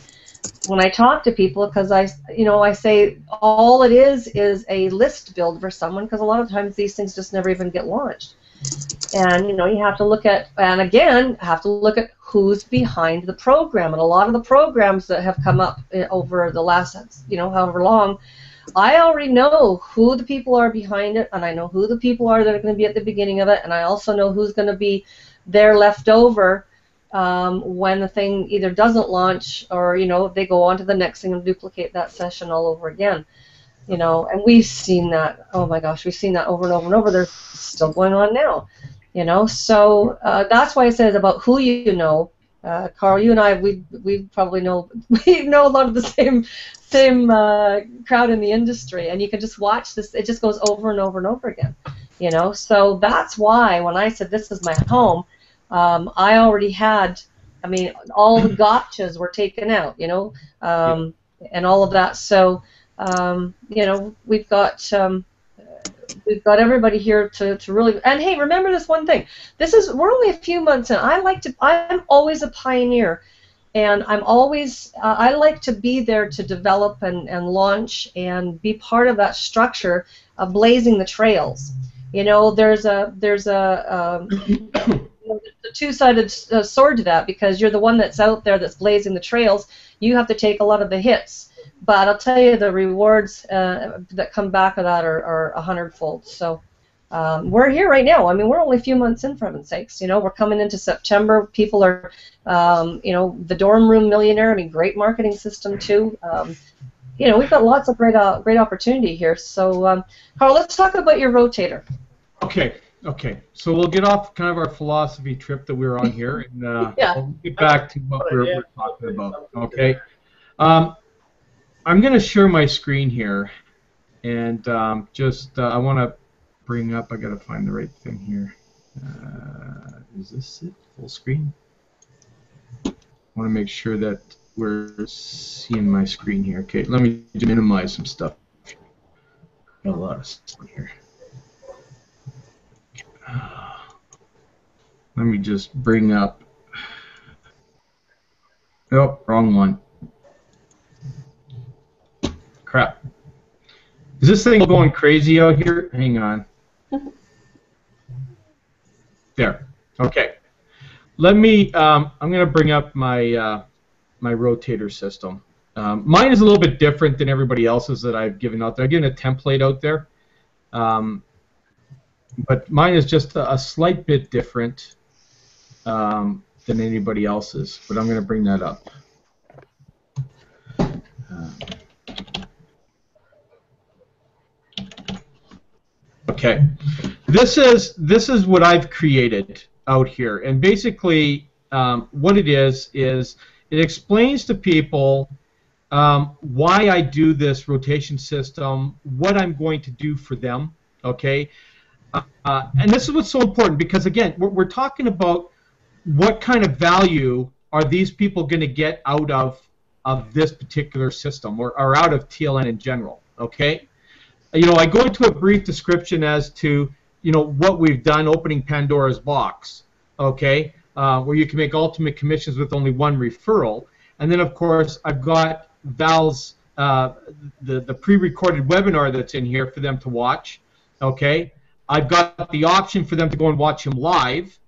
C: when I talk to people, because I say all it is a list build for someone, because a lot of times these things just never even get launched. And you know, you have to look at, and again, have to look at who's behind the program. And a lot of the programs that have come up over the last, you know, however long, I already know who the people are behind it, and I know who the people are that are going to be at the beginning of it, and I also know who's going to be there left over when the thing either doesn't launch, or you know, they go on to the next thing and duplicate that session all over again. You know, and we've seen that. Oh my gosh, we've seen that over and over and over. They're still going on now. You know, so that's why I said about who you know. Carl, you and I, we probably know a lot of the same crowd in the industry, and you can just watch this. It just goes over and over and over again. You know, so that's why when I said this is my home, I already had. I mean, all the gotchas were taken out. You know, and all of that. So. You know, we've got everybody here to really, and hey, remember this one thing. We're only a few months in. I'm always a pioneer, and I'm always I like to be there to develop and launch and be part of that structure of blazing the trails. You know, there's a two-sided sword to that, because you're the one that's out there that's blazing the trails. You have to take a lot of the hits. but I'll tell you the rewards that come back of that are 100-fold. So we're here right now. I mean, we're only a few months in, for heaven's sakes. You know, we're coming into September. People are, you know, the dorm room millionaire. I mean, great marketing system too. You know, we've got lots of great opportunity here. So, Carl, let's talk about your rotator.
A: Okay. Okay. So we'll get off kind of our philosophy trip that we were on here, and
C: Yeah.
A: we'll get back to what we're talking about. Okay. I'm going to share my screen here, and just I want to bring up. I got to find the right thing here. Is this it? Full screen? I want to make sure that we're seeing my screen here. Okay, let me minimize some stuff. Got a lot of stuff here. Let me just bring up. Oh, wrong one. Crap. Is this thing going crazy out here? Hang on. There. Okay. Let me. I'm going to bring up my my rotator system. Mine is a little bit different than everybody else's that I've given out there. I've given a template out there, but mine is just a slight bit different than anybody else's. But I'm going to bring that up. Okay, this is what I've created out here, and basically what it is it explains to people why I do this rotation system, what I'm going to do for them. Okay, and this is what's so important because again, we're talking about what kind of value are these people going to get out of this particular system or out of TLN in general. Okay. You know, I go into a brief description as to, you know, what we've done, opening Pandora's box, okay, where you can make ultimate commissions with only one referral. And then, of course, I've got Val's, the pre-recorded webinar that's in here for them to watch, okay. I've got the option for them to go and watch him live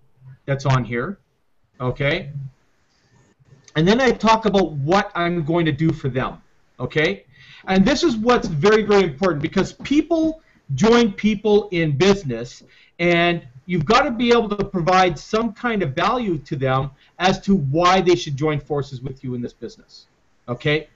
A: that's on here, okay. And then I talk about what I'm going to do for them, okay. And this is what's very, very important because people join people in business, and you've got to be able to provide some kind of value to them as to why they should join forces with you in this business. Okay?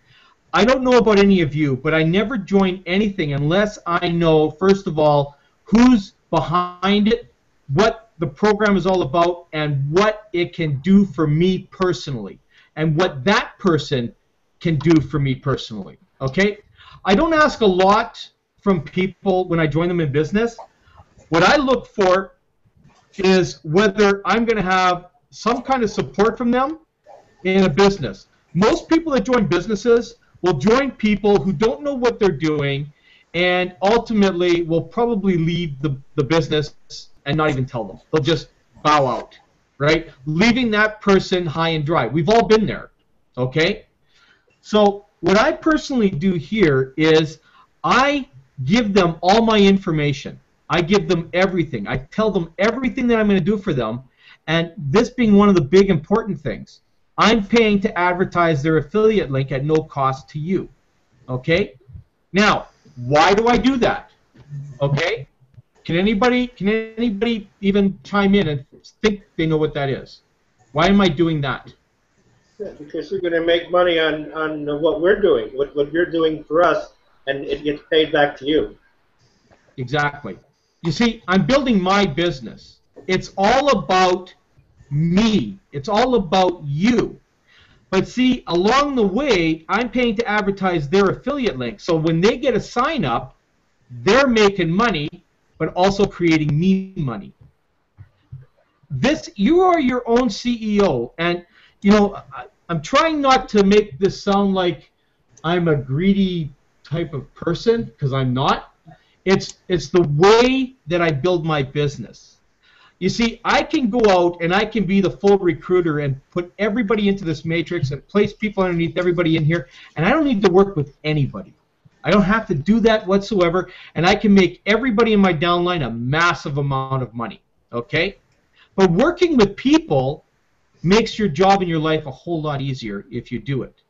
A: I don't know about any of you, but I never join anything unless I know, first of all, who's behind it, what the program is all about, and what it can do for me personally, and what that person can do for me personally. Okay, I don't ask a lot from people when I join them in business. What I look for is whether I'm going to have some kind of support from them in a business. Most people that join businesses will join people who don't know what they're doing and ultimately will probably leave the business and not even tell them. They'll just bow out, right? Leaving that person high and dry. We've all been there, okay? So what I personally do here is I give them all my information. I give them everything. I tell them everything that I'm going to do for them, and this being one of the big important things, I'm paying to advertise their affiliate link at no cost to you. Okay? Now, why do I do that? Okay? Can anybody even chime in and think they know what that is? Why am I doing that?
D: Yeah, because you're going to make money on what we're doing, what you're doing for us, and it gets paid back to you.
A: Exactly. You see, I'm building my business. It's all about me. It's all about you. But see, along the way, I'm paying to advertise their affiliate link. So when they get a sign up, they're making money, but also creating me money. You are your own CEO, and you know, I'm trying not to make this sound like I'm a greedy type of person, because I'm not. It's the way that I build my business. You see, I can go out and I can be the full recruiter and put everybody into this matrix and place people underneath everybody in here, and I don't need to work with anybody. I don't have to do that whatsoever, and I can make everybody in my downline a massive amount of money, okay? But working with people makes your job and your life a whole lot easier if you do it.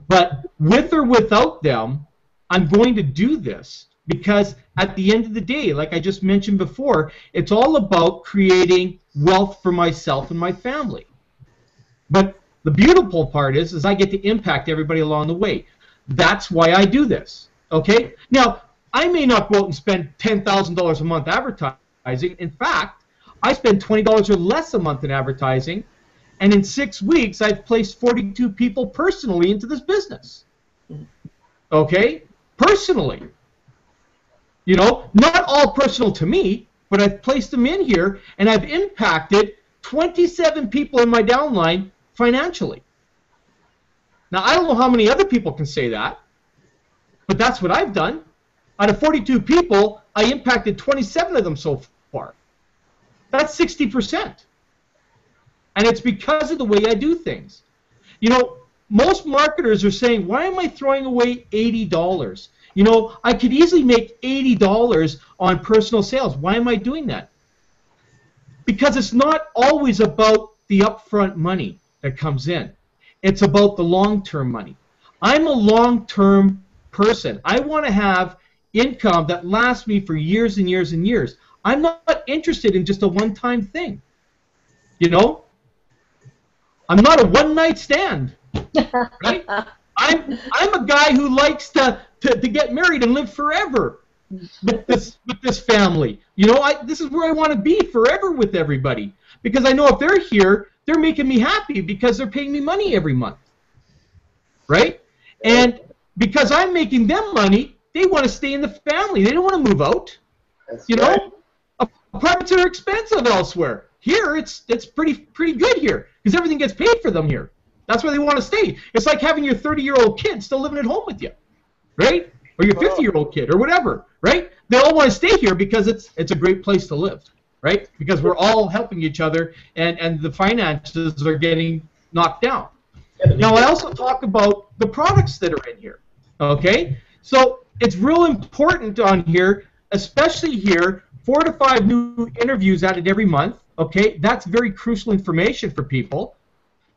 A: But with or without them, I'm going to do this because at the end of the day, like I just mentioned before, it's all about creating wealth for myself and my family. But the beautiful part is I get to impact everybody along the way. That's why I do this. Okay? Now, I may not go out and spend $10,000 a month advertising. In fact, I spend $20 or less a month in advertising, and in 6 weeks, I've placed 42 people personally into this business. Okay? Personally. You know, not all personal to me, but I've placed them in here, and I've impacted 27 people in my downline financially. Now, I don't know how many other people can say that, but that's what I've done. Out of 42 people, I impacted 27 of them so far. That's 60%. And it's because of the way I do things. You know, most marketers are saying, why am I throwing away $80? You know, I could easily make $80 on personal sales. Why am I doing that? Because it's not always about the upfront money that comes in. It's about the long-term money. I'm a long-term person. I want to have income that lasts me for years and years and years. I'm not interested in just a one-time thing. You know? I'm not a one-night stand. Right? I'm a guy who likes to get married and live forever with this family. You know, this is where I want to be forever with everybody. Because I know if they're here, they're making me happy because they're paying me money every month. Right? And because I'm making them money, they want to stay in the family. They don't want to move out.
D: That's
A: you
D: right.
A: know? Apartments are expensive elsewhere. Here, it's pretty good here because everything gets paid for them here. That's where they want to stay. It's like having your 30-year-old kid still living at home with you, right? Or your 50-year-old kid or whatever, right? They all want to stay here because it's a great place to live, right? Because we're all helping each other and the finances are getting knocked down. Now, I also talk about the products that are in here, okay? So it's real important on here, especially here, 4 to 5 new interviews added every month, okay? That's very crucial information for people.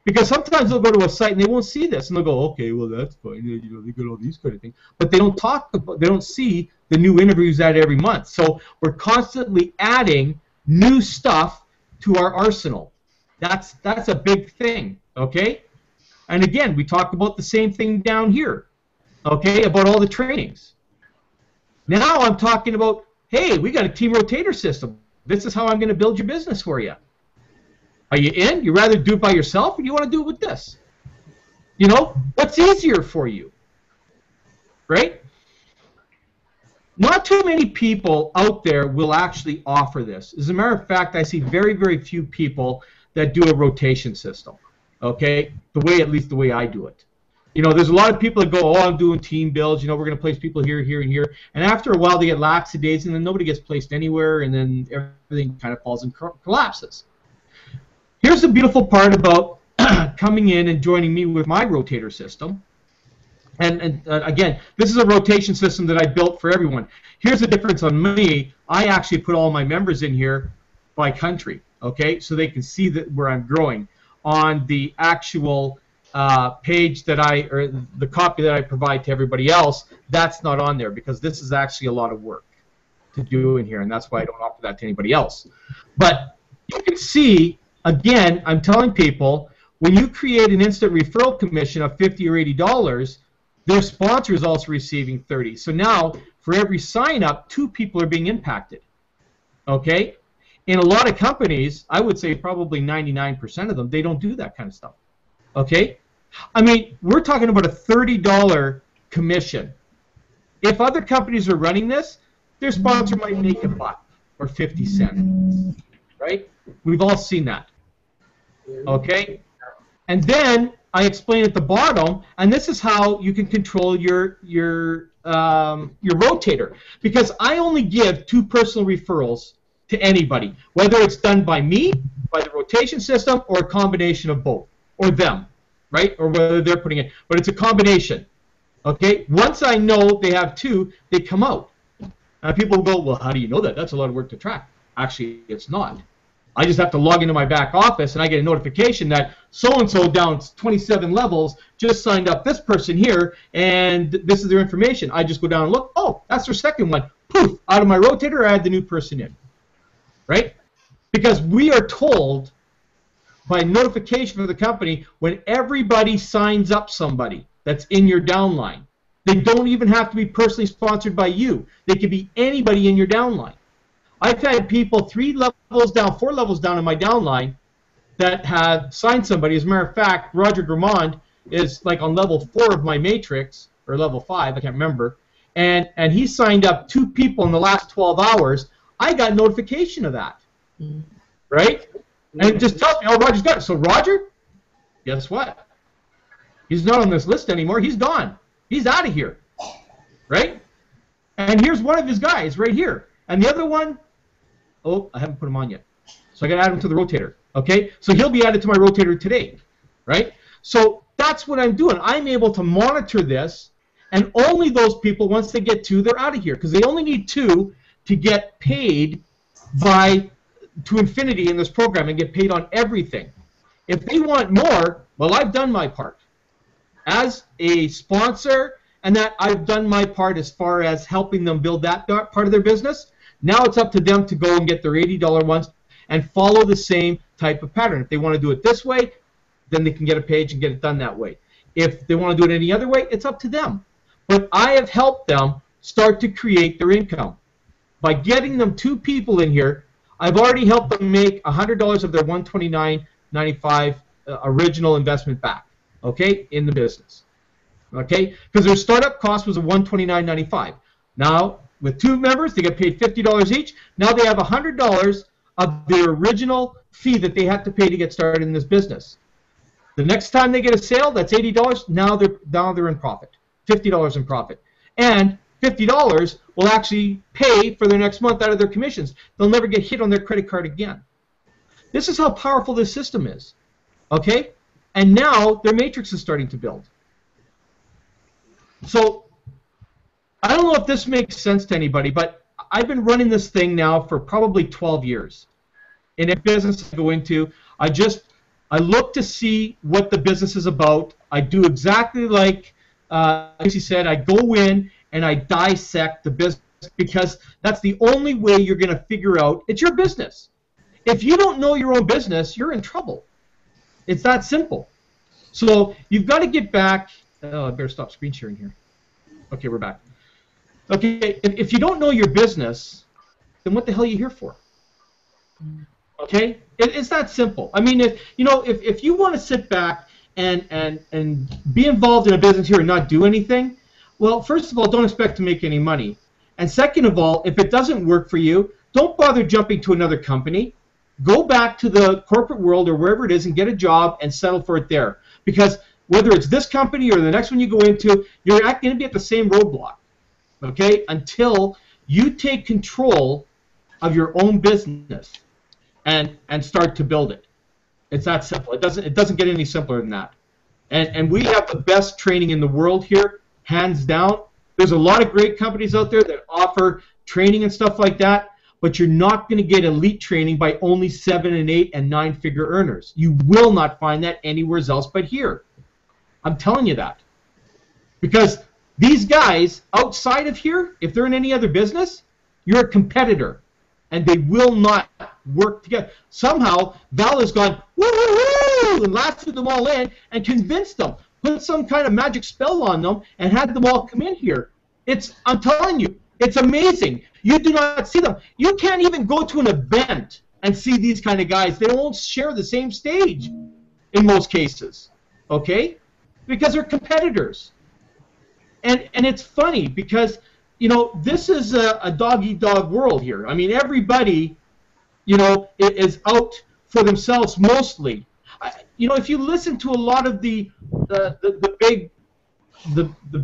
A: Because sometimes they'll go to a site and they won't see this, and they'll go, okay, well that's fine, you know, they got all these kind of things, but they don't talk about, they don't see the new interviews added every month. So we're constantly adding new stuff to our arsenal. That's a big thing, okay? And again, we talk about the same thing down here, okay, about all the trainings. Now I'm talking about, hey, we got a team rotator system. This is how I'm going to build your business for you. Are you in? You rather do it by yourself, or do you want to do it with this? You know, what's easier for you? Right? Not too many people out there will actually offer this. As a matter of fact, I see very, very few people that do a rotation system. Okay? At least the way I do it. You know, there's a lot of people that go, oh, I'm doing team builds. You know, we're going to place people here, here, and here. And after a while, they get lackadaisical, and then nobody gets placed anywhere, and then everything kind of falls and collapses. Here's the beautiful part about coming in and joining me with my rotator system. And again, this is a rotation system that I built for everyone. Here's the difference on me. I actually put all my members in here by country, okay, so they can see where I'm growing. On the actual page that or the copy that I provide to everybody else, that's not on there because this is actually a lot of work to do in here, and that's why I don't offer that to anybody else. But you can see, again, I'm telling people, when you create an instant referral commission of $50 or $80, their sponsor is also receiving $30. So now, for every sign-up, 2 people are being impacted. Okay? In a lot of companies, I would say probably 99% of them, they don't do that kind of stuff. Okay? I mean, we're talking about a $30 commission. If other companies are running this, their sponsor might make $1 or 50 cents. Right? We've all seen that. Okay? And then I explain at the bottom, and this is how you can control your rotator, because I only give 2 personal referrals to anybody, whether it's done by me, by the rotation system, or a combination of both, or them, right? Or whether they're putting it, but it's a combination. Okay? Once I know they have 2, they come out. And people go, well, how do you know that? That's a lot of work to track. Actually, it's not. I just have to log into my back office, and I get a notification that so-and-so down 27 levels just signed up this person here, and this is their information. I just go down and look. Oh, that's their second one. Poof, out of my rotator, I add the new person in. Right? Because we are told by notification of the company when everybody signs up somebody that's in your downline. They don't even have to be personally sponsored by you. They could be anybody in your downline. I've had people 3 levels down, 4 levels down in my downline that have signed somebody. As a matter of fact, Roger Drummond is like on level 4 of my matrix, or level 5, I can't remember, and he signed up 2 people in the last 12 hours. I got notification of that, right? And it just tells me, oh, Roger's got it. So Roger, guess what? He's not on this list anymore. He's gone. He's out of here, right? And here's one of his guys right here. And the other one, oh, I haven't put him on yet. So I got to add him to the rotator, okay? So he'll be added to my rotator today, right? So that's what I'm doing. I'm able to monitor this, and only those people, once they get 2, they're out of here, because they only need 2 to get paid to infinity in this program and get paid on everything. If they want more, well, I've done my part. As a sponsor, and that I've done my part as far as helping them build that part of their business. Now it's up to them to go and get their $80 ones and follow the same type of pattern. If they want to do it this way, then they can get a page and get it done that way. If they want to do it any other way, it's up to them. But I have helped them start to create their income. By getting them 2 people in here, I've already helped them make $100 of their $129.95 original investment back, okay, in the business. Okay, because their startup cost was a $129.95. Now, with 2 members, they get paid $50 each. Now they have $100 of their original fee that they had to pay to get started in this business. The next time they get a sale, that's $80. Now they're in profit, $50 in profit, and $50 will actually pay for their next month out of their commissions. They'll never get hit on their credit card again. This is how powerful this system is. Okay, and now their matrix is starting to build. So I don't know if this makes sense to anybody, but I've been running this thing now for probably 12 years. In a business I go into, I look to see what the business is about. I do exactly like Lucy said. I go in and I dissect the business, because that's the only way you're going to figure out it's your business. If you don't know your own business, you're in trouble. It's that simple. So you've got to get back. Oh, I better stop screen sharing here. Okay, we're back. Okay, if you don't know your business, then what the hell are you here for? Okay, it's that simple. I mean, if you want to sit back and be involved in a business here and not do anything, well, first of all, don't expect to make any money. And second of all, if it doesn't work for you, don't bother jumping to another company. Go back to the corporate world or wherever it is and get a job and settle for it there. Because whether it's this company or the next one you go into, you're going to be at the same roadblock, okay, until you take control of your own business and start to build it. It's that simple. It doesn't get any simpler than that. And we have the best training in the world here, hands down. There's a lot of great companies out there that offer training and stuff like that, but you're not going to get elite training by only 7 and 8 and 9-figure earners. You will not find that anywhere else but here. I'm telling you that. Because these guys outside of here, if they're in any other business, you're a competitor, and they will not work together. Somehow, Val has gone, woo-hoo-hoo, and lasted them all in and convinced them, put some kind of magic spell on them, and had them all come in here. I'm telling you, it's amazing. You do not see them. You can't even go to an event and see these kind of guys. They won't share the same stage in most cases, okay? Because they're competitors. And it's funny because, this is a dog-eat-dog world here. I mean, everybody, is out for themselves mostly. If you listen to a lot of the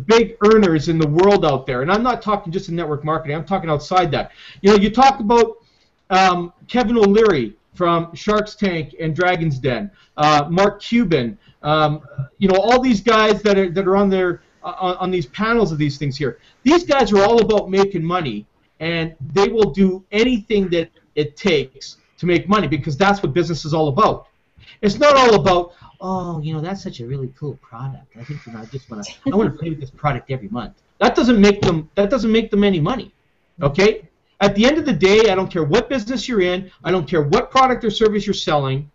A: big earners in the world out there, and I'm not talking just in network marketing, I'm talking outside that. You talk about Kevin O'Leary from Shark's Tank and Dragon's Den, Mark Cuban, all these guys that are on these panels of these things here. These guys are all about making money, and they will do anything that it takes to make money, because that's what business is all about. It's not all about, oh, you know, that's such a really cool product. I think, you know, I want to play with this product every month. That doesn't make them any money. Okay? At the end of the day, I don't care what business you're in, I don't care what product or service you're selling.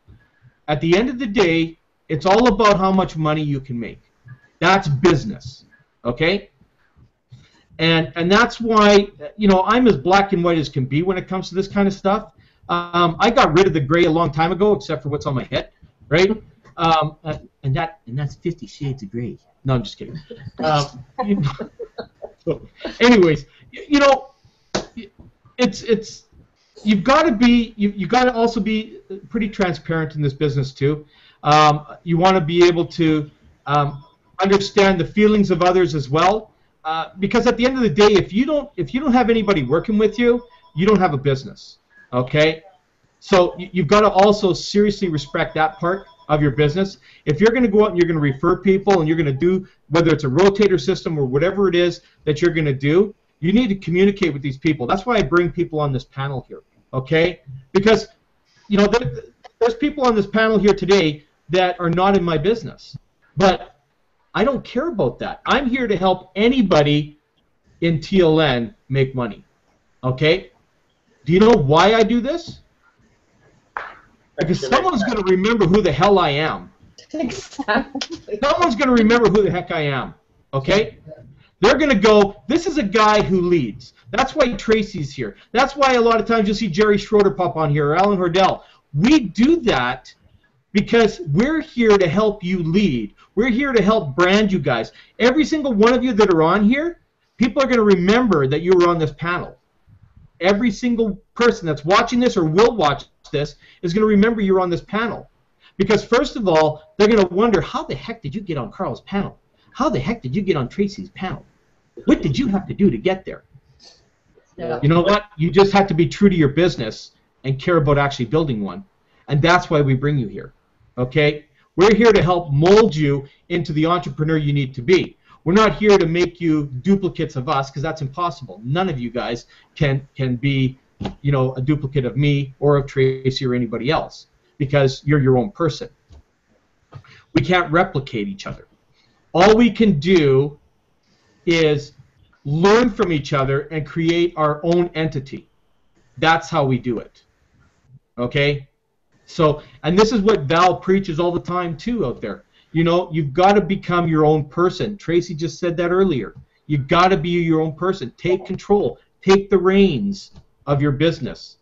A: At the end of the day, it's all about how much money you can make. That's business. Okay? And that's why, you know, I'm as black and white as can be when it comes to this kind of stuff. I got rid of the gray a long time ago, except for what's on my head, right? And that's 50 Shades of Gray. No, I'm just kidding. So, anyways, you know, it's you've got to also be pretty transparent in this business too. You want to be able to understand the feelings of others as well. Because at the end of the day, if you don't have anybody working with you, you don't have a business. Okay, so you've got to also seriously respect that part of your business. If you're going to go out and you're going to refer people and you're going to do, whether it's a rotator system or whatever it is that you're going to do, you need to communicate with these people. That's why I bring people on this panel here. Okay, because you know there's people on this panel here today that are not in my business, but I don't care about that. I'm here to help anybody in TLN make money. Okay? Do you know why I do this? Because someone's going to remember who the hell I am.
C: Exactly.
A: Someone's going to remember who the heck I am. Okay? They're going to go, this is a guy who leads. That's why Tracy's here. That's why a lot of times you'll see Jerry Schroeder pop on here or Alan Hordell. We do that because we're here to help you lead. We're here to help brand you guys. Every single one of you that are on here, people are going to remember that you were on this panel. Every single person that's watching this or will watch this is going to remember you're on this panel. Because first of all, they're going to wonder, how the heck did you get on Carl's panel? How the heck did you get on Tracy's panel? What did you have to do to get there?
C: Yeah.
A: You know what? You just have to be true to your business and care about actually building one. And that's why we bring you here. Okay? We're here to help mold you into the entrepreneur you need to be. We're not here to make you duplicates of us, because that's impossible. None of you guys can be, you know, a duplicate of me or of Tracy or anybody else, because you're your own person. We can't replicate each other. All we can do is learn from each other and create our own entity. That's how we do it. Okay? So, and this is what Val preaches all the time too out there. You know, you've got to become your own person. Tracy just said that earlier. You've got to be your own person. Take control. Take the reins of your business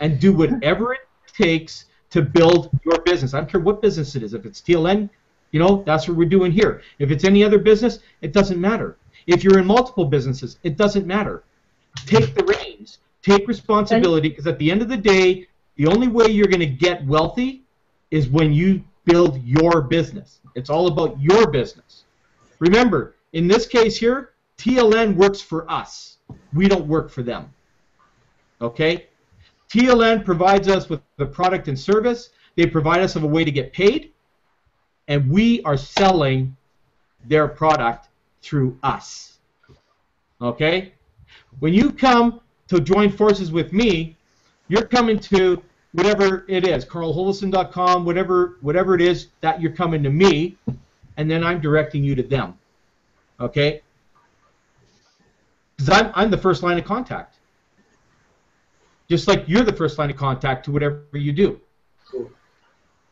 A: and do whatever it takes to build your business. I don't care what business it is. If it's TLN, you know, that's what we're doing here. If it's any other business, it doesn't matter. If you're in multiple businesses, it doesn't matter. Take the reins. Take responsibility, because at the end of the day, the only way you're going to get wealthy is when you build your business. It's all about your business. Remember, in this case here, TLN works for us. We don't work for them. Okay? TLN provides us with the product and service. They provide us with a way to get paid. And we are selling their product through us. Okay? When you come to join forces with me, you're coming to whatever it is, carlholison.com, whatever it is that you're coming to me, and then I'm directing you to them. Okay? Because I'm the first line of contact. Just like you're the first line of contact to whatever you do.
D: Cool.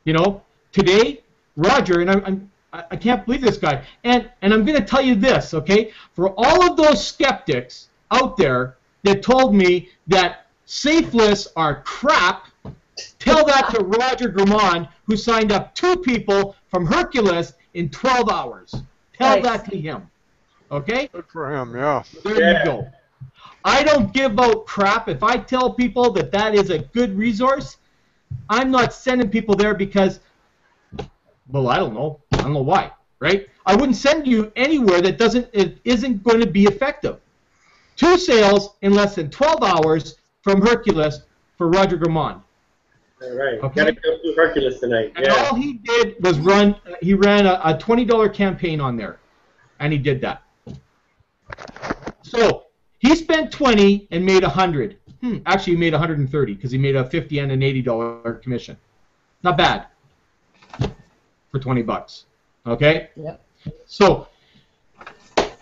A: You know, today, Roger, and I can't believe this guy, and I'm going to tell you this, okay? For all of those skeptics out there that told me that safeless are crap, tell that to Roger Gramond, who signed up 2 people from Hercules in 12 hours. Tell that to him. Okay?
E: Good for him, yeah.
A: There you go. I don't give out crap. If I tell people that that is a good resource, I'm not sending people there because, well, I don't know. I don't know why, right? I wouldn't send you anywhere that isn't going to be effective. 2 sales in less than 12 hours from Hercules for Roger Gramond.
D: All right.
A: Okay.
D: Gotta go through Hercules tonight.
A: And all he did was he ran a $20 campaign on there, and he did that. So he spent 20 and made 100. Actually, he made 130 because he made a $50 and an $80 commission. Not bad for 20 bucks. Okay.
C: Yep.
A: So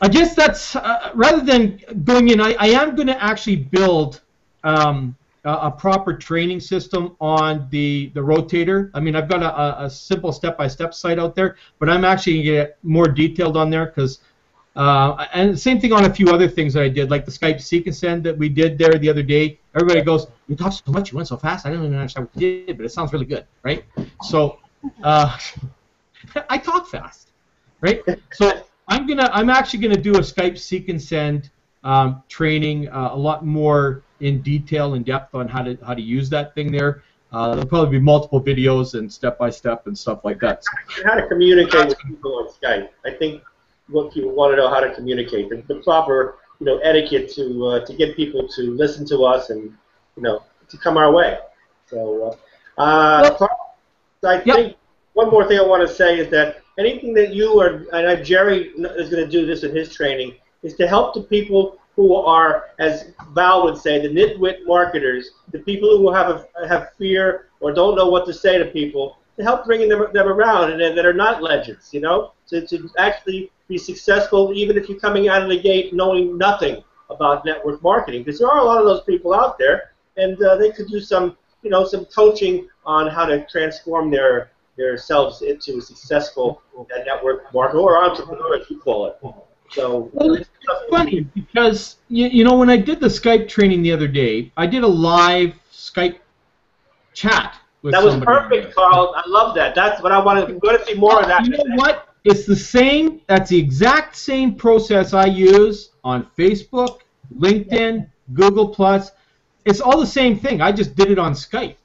A: I guess that's rather than going in, I am going to actually build a proper training system on the rotator. I mean, I've got a simple step-by-step site out there, but I'm actually going to get more detailed on there because, and the same thing on a few other things that I did, like the Skype sequence send that we did there the other day. Everybody goes, "You talk so much, you went so fast, I don't even understand what you did, but it sounds really good," right? So I talk fast, right? So I'm actually gonna do a Skype sequence send training a lot more in detail, in depth on how to use that thing there. There'll probably be multiple videos and step by step and stuff like that.
D: How to communicate with people on Skype. I think what people want to know how to communicate, the proper etiquette to get people to listen to us and to come our way. So I think one more thing I want to say is that anything that you or Jerry is going to do this in his training is to help the people who are, as Val would say, the nitwit marketers, the people who have fear or don't know what to say to people, to help bringing them around and that are not legends, to actually be successful even if you're coming out of the gate knowing nothing about network marketing, because there are a lot of those people out there, and they could do some coaching on how to transform their selves into a successful network marketer or entrepreneur, as you call it. So
A: it's funny because when I did the Skype training the other day, I did a live Skype chat with
D: that was
A: somebody.
D: perfect, Carl. I love that. That's what I wanted. I'm going to see more of that.
A: You know what? It's the same. That's the exact same process I use on Facebook, LinkedIn, Google+. It's all the same thing. I just did it on Skype.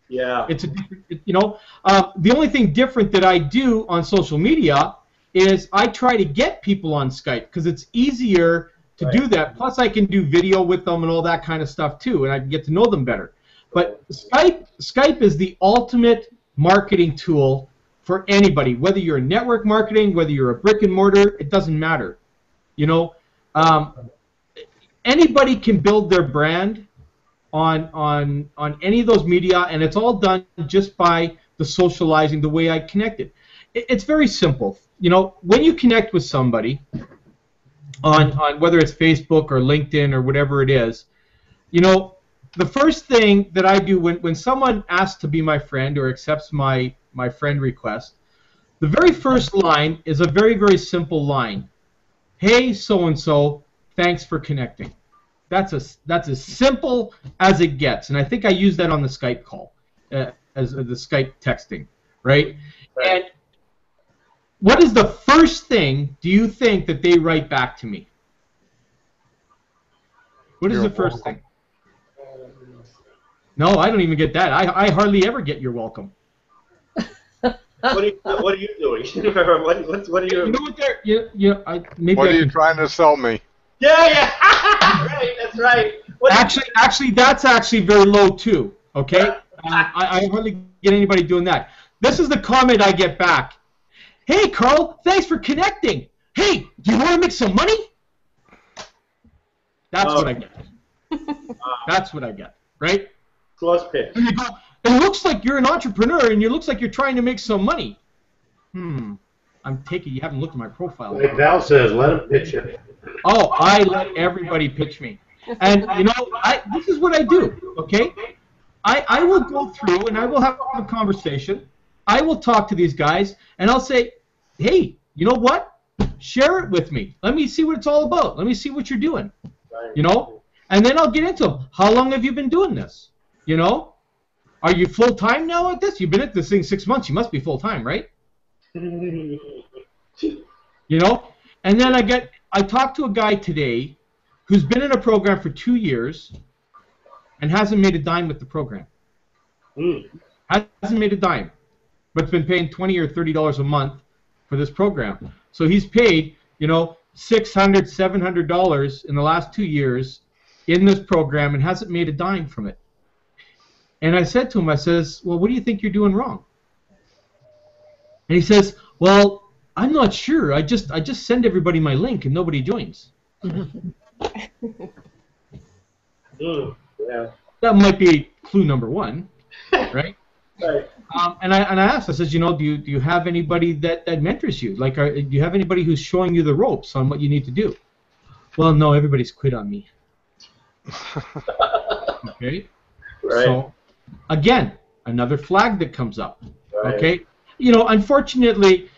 D: Yeah.
A: It's a different, the only thing different that I do on social media is I try to get people on Skype because it's easier to do that. Plus, I can do video with them and all that kind of stuff too, and I can get to know them better. But Skype is the ultimate marketing tool for anybody, whether you're in network marketing, whether you're a brick and mortar, it doesn't matter. Anybody can build their brand on any of those media, and it's all done just by the socializing, the way I connected. It's very simple. When you connect with somebody on whether it's Facebook or LinkedIn or whatever it is, the first thing that I do when someone asks to be my friend or accepts my friend request, the very first line is a very, very simple line. Hey, so-and-so, thanks for connecting. That's as simple as it gets, and I think I use that on the Skype call, as the Skype texting, right? And what is the first thing do you think that they write back to me? What is the first thing? No, I don't even get that. I hardly ever get "you're welcome."
D: What are you doing? what are you?
A: You know what they're maybe.
E: What are you trying to sell me?
D: Yeah. Right, that's right.
A: Actually, that's actually very low too. Okay, I hardly get anybody doing that. This is the comment I get back. Hey, Carl, thanks for connecting. Hey, do you want to make some money? That's what I get. That's what I get, right?
D: Close pitch.
A: And you go, it looks like you're an entrepreneur, and it looks like you're trying to make some money. I'm taking you haven't looked at my profile.
F: Like Val says, let him pitch it.
A: Oh, I let everybody pitch me. And, this is what I do, okay? I will go through, and I will have a conversation. I will talk to these guys, and I'll say, hey, you know what? Share it with me. Let me see what it's all about. Let me see what you're doing, And then I'll get into them. How long have you been doing this? Are you full-time now at this? You've been at this thing 6 months. You must be full-time, right? And then I talked to a guy today who's been in a program for 2 years and hasn't made a dime with the program. Hasn't made a dime, but's been paying $20 or $30 a month for this program. So he's paid, $600, $700 in the last 2 years in this program and hasn't made a dime from it. And I said to him, I says, well, what do you think you're doing wrong? And he says, well, I'm not sure. I just send everybody my link and nobody joins.
D: Yeah.
A: That might be clue number one, right?
D: Right.
A: And I asked, I says, you know, do you have anybody that mentors you? Like, do you have anybody who's showing you the ropes on what you need to do? Well, no, everybody's quit on me. Okay.
D: Right.
A: So, again, another flag that comes up.
D: Right.
A: Okay. You know, unfortunately,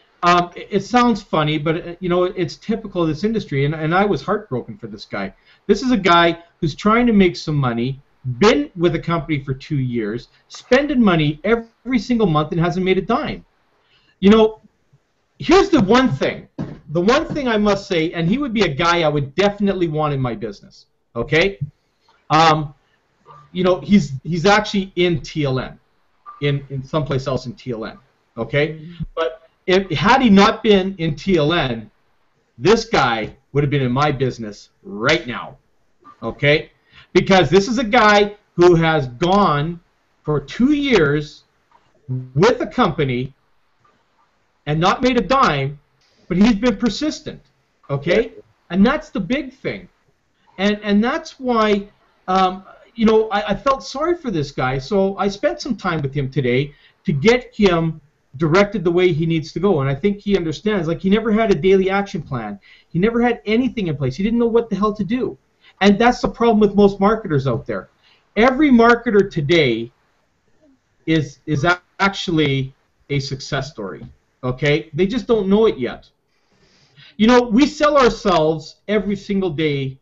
A: it sounds funny, but you know, it's typical of this industry, and I was heartbroken for this guy. This is a guy who's trying to make some money, been with a company for 2 years, spending money every single month, and hasn't made a dime. You know, here's the one thing. The one thing I must say, and he would be a guy I would definitely want in my business. Okay. You know, he's actually in TLN, in someplace else in TLN. Okay, but had he not been in TLN, this guy would have been in my business right now. Okay, because this is a guy who has gone for 2 years with a company and not made a dime, but he's been persistent. Okay, and that's the big thing, and that's why. You know, I felt sorry for this guy, so I spent some time with him today to get him directed the way he needs to go, and I think he understands. Like, he never had a daily action plan. He never had anything in place. He didn't know what the hell to do, and that's the problem with most marketers out there. Every marketer today is actually a success story, okay? They just don't know it yet. You know, we sell ourselves every single day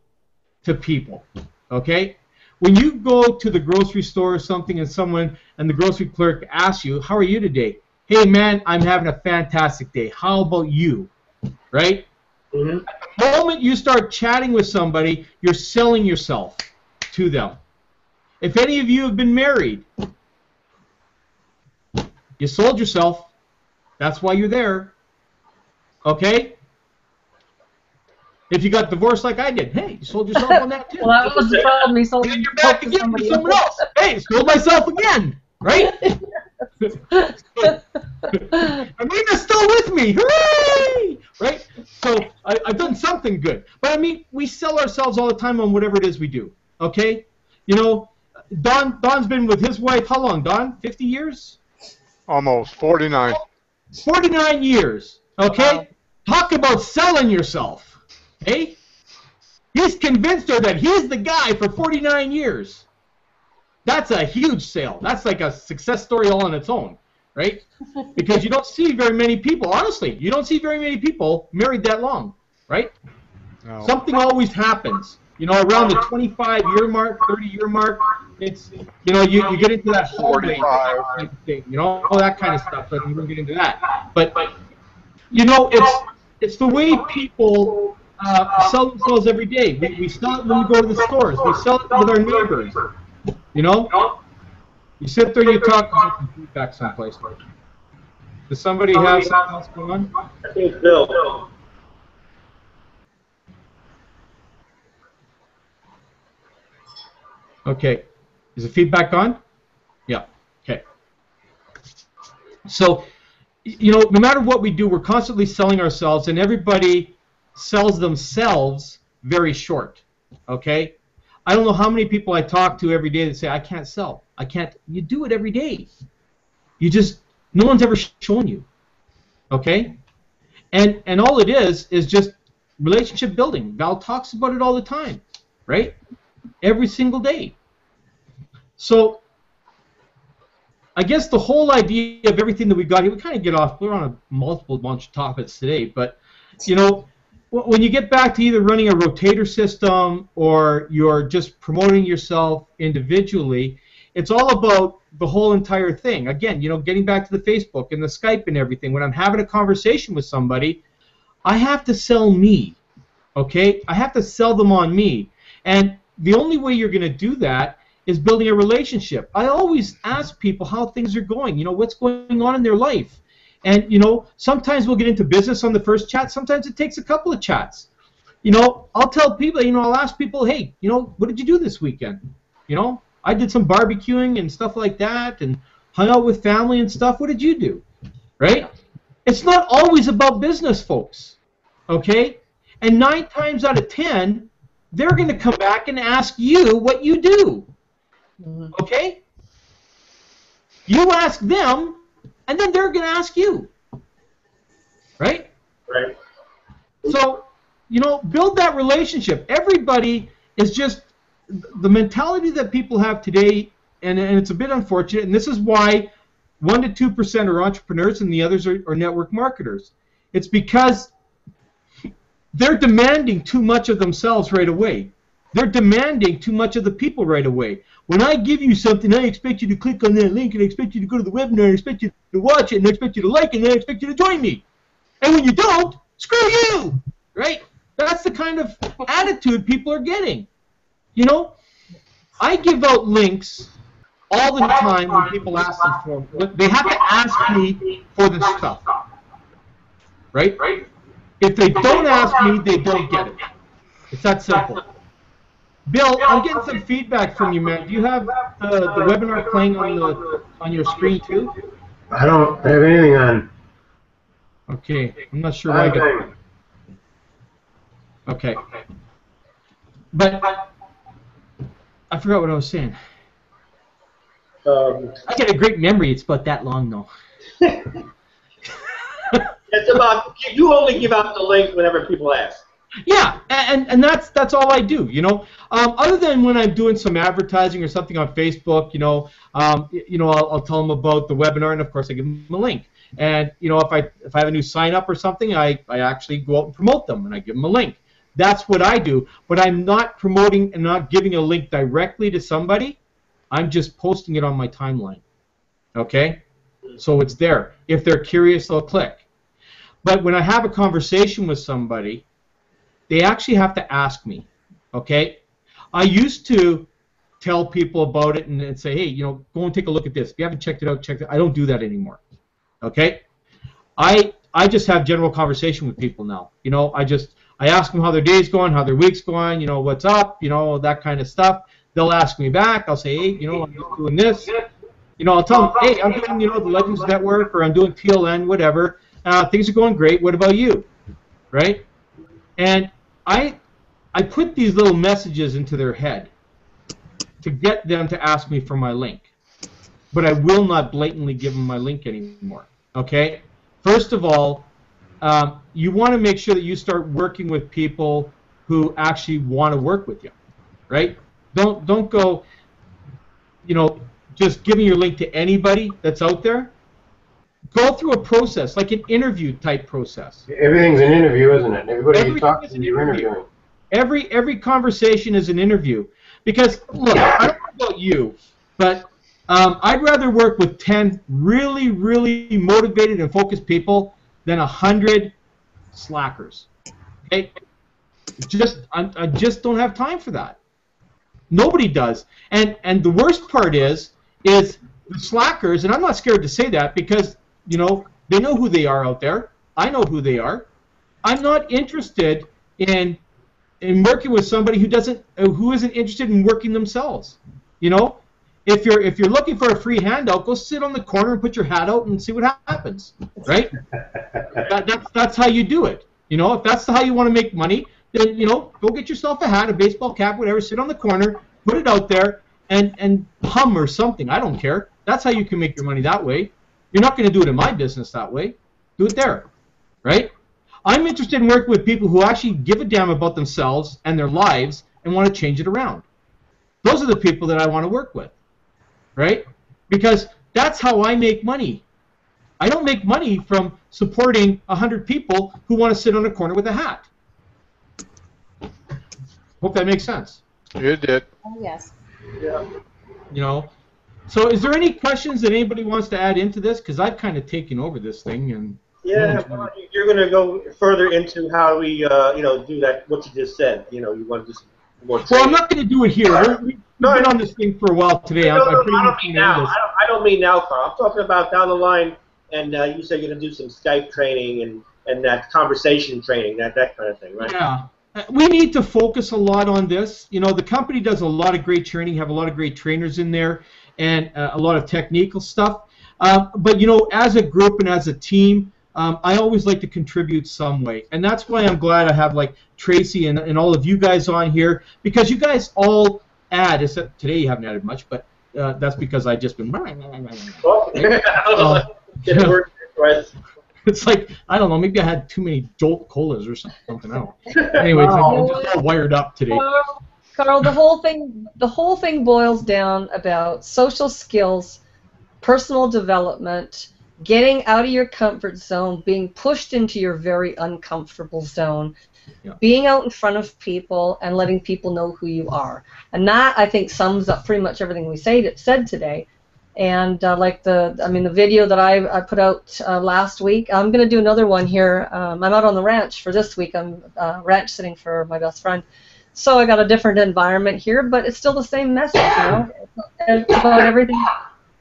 A: to people, okay? When you go to the grocery store or something and the grocery clerk asks you, how are you today? Hey, man, I'm having a fantastic day. How about you? Right?
D: Mm-hmm.
A: At the moment you start chatting with somebody, you're selling yourself to them. If any of you have been married, you sold yourself. That's why you're there. Okay? If you got divorced like I did, hey, you sold yourself on that too.
C: Well, that was the problem. He sold
A: And you're back again with someone else. Hey, sold myself again, right? Amina's still with me, hooray! Right? So I've done something good. But I mean, we sell ourselves all the time on whatever it is we do. Okay? You know, Don's been with his wife how long? Don? 50 years?
E: Almost 49.
A: 49 years. Okay?
C: Wow.
A: Talk about selling yourself. Hey? He's convinced her that he's the guy for 49 years. That's a huge sale. That's like a success story all on its own, right? Because you don't see very many people, honestly, you don't see very many people married that long, right?
E: No.
A: Something always happens. You know, around the 25-year mark, 30-year mark, it's, you know, you get into that holiday
E: 45.
A: type thing, you know, all that kind of stuff, but we won't get into that. But you know, it's the way people sell themselves every day. We sell it when we go to the stores. We sell it with our neighbors. You know? You sit there and you talk about feedback someplace. Does somebody have something else going on?
D: I think it's Bill.
A: Okay. Is the feedback on? Yeah. Okay. So, you know, no matter what we do, we're constantly selling ourselves, and everybody sells themselves very short. Okay? I don't know how many people I talk to every day that say, I can't sell. I can't. You do it every day. You just, no one's ever shown you. Okay? And all it is just relationship building. Val talks about it all the time. Right? Every single day. So, I guess the whole idea of everything that we got here, we kind of get off, we're on a multiple bunch of topics today, but, you know, when you get back to either running a rotator system or you're just promoting yourself individually, it's all about the whole entire thing. Again, you know, getting back to the Facebook and the Skype and everything, when I'm having a conversation with somebody, I have to sell me, okay? I have to sell them on me. And the only way you're going to do that is building a relationship. I always ask people how things are going, you know, what's going on in their life. And, you know, sometimes we'll get into business on the first chat. Sometimes it takes a couple of chats. You know, I'll tell people, you know, I'll ask people, hey, you know, what did you do this weekend? You know, I did some barbecuing and stuff like that and hung out with family and stuff. What did you do? Right? It's not always about business, folks. Okay? And 9 times out of 10, they're going to come back and ask you what you do. Okay? You ask them, and then they're going to ask you. Right?
D: Right.
A: So, you know, build that relationship. Everybody is just the mentality that people have today, and it's a bit unfortunate, and this is why 1% to 2% are entrepreneurs and the others are network marketers. It's because they're demanding too much of themselves right away. They're demanding too much of the people right away. When I give you something, I expect you to click on that link, and I expect you to go to the webinar, and I expect you to watch it, and I expect you to like it, and I expect you to join me. And when you don't, screw you, right? That's the kind of attitude people are getting. You know, I give out links all the time when people ask them for them. They have to ask me for the stuff, right? If they don't ask me, they don't get it. It's that simple. Bill, I'm getting some feedback from you, man. Do you have the webinar playing on your screen too?
F: I don't have anything on.
A: Okay, I'm not sure why I got. Okay, but I forgot what I was saying. I get a great memory. It's about that long, though.
D: It's about, you only give out the link whenever people ask.
A: Yeah, and that's all I do, you know. Other than when I'm doing some advertising or something on Facebook, I'll tell them about the webinar, and of course I give them a link. And you know, if I have a new sign up or something, I actually go out and promote them, and I give them a link. That's what I do. But I'm not promoting and not giving a link directly to somebody. I'm just posting it on my timeline. Okay, so it's there. If they're curious, they'll click. But when I have a conversation with somebody, they actually have to ask me, okay? I used to tell people about it and say, hey, you know, go and take a look at this. If you haven't checked it out, check it out. I don't do that anymore, okay? I just have general conversation with people now. You know, I ask them how their day's going, how their week's going, you know, what's up, you know, that kind of stuff. They'll ask me back. I'll say, hey, you know, I'm just doing this. You know, I'll tell them, hey, I'm doing, you know, the Legends Network, or I'm doing TLN, whatever. Things are going great. What about you? Right? And I put these little messages into their head to get them to ask me for my link. But I will not blatantly give them my link anymore. Okay? First of all, you want to make sure that you start working with people who actually want to work with you. Right? Don't go, you know, just giving your link to anybody that's out there. Go through a process, like an interview type process.
F: Everything's an interview, isn't it? Everybody you talk to, you're interviewing.
A: Every conversation is an interview. Because, look, I don't know about you, but I'd rather work with 10 really, really motivated and focused people than 100 slackers. Okay? I just don't have time for that. Nobody does. And the worst part is the slackers, and I'm not scared to say that because, you know, they know who they are out there. I know who they are. I'm not interested in working with somebody who isn't interested in working themselves. You know, if you're looking for a free handout, go sit on the corner and put your hat out and see what happens. Right? That's how you do it. You know, if that's how you want to make money, then, you know, go get yourself a hat, a baseball cap, whatever. Sit on the corner, put it out there, and hum or something. I don't care. That's how you can make your money that way. You're not going to do it in my business that way. Do it there, right? I'm interested in working with people who actually give a damn about themselves and their lives and want to change it around. Those are the people that I want to work with, right? Because that's how I make money. I don't make money from supporting 100 people who want to sit on a corner with a hat. Hope that makes sense.
E: It did.
C: Oh, yes.
D: Yeah.
A: You know, so is there any questions that anybody wants to add into this? Because I've kind of taken over this thing, and
D: Yeah, well, you're going to go further into how we, you know, do that. What you just said. You know, you want to do some more.
A: Well, I'm not going to do it here. We've been on this thing for a while today.
D: No, I don't mean now. I don't mean now, Carl. I'm talking about down the line. And you said you're going to do some Skype training and that conversation training, that kind of thing, right?
A: Yeah. We need to focus a lot on this. You know, the company does a lot of great training, have a lot of great trainers in there, and a lot of technical stuff. But, you know, as a group and as a team, I always like to contribute some way. And that's why I'm glad I have, like, Tracy and all of you guys on here, because you guys all add, except today you haven't added much, but that's because I just been.
D: Oh, get a word twice.
A: It's like, I don't know, maybe I had too many Jolt Colas or something. I don't know. Anyways, I'm just all wired up today.
C: Carl, the whole thing boils down about social skills, personal development, getting out of your comfort zone, being pushed into your very uncomfortable zone, being out in front of people and letting people know who you are. And that, I think, sums up pretty much everything we said today. And like the video that I put out last week, I'm going to do another one here. I'm out on the ranch for this week. I'm ranch sitting for my best friend. So I got a different environment here, but it's still the same message, you know. It's about everything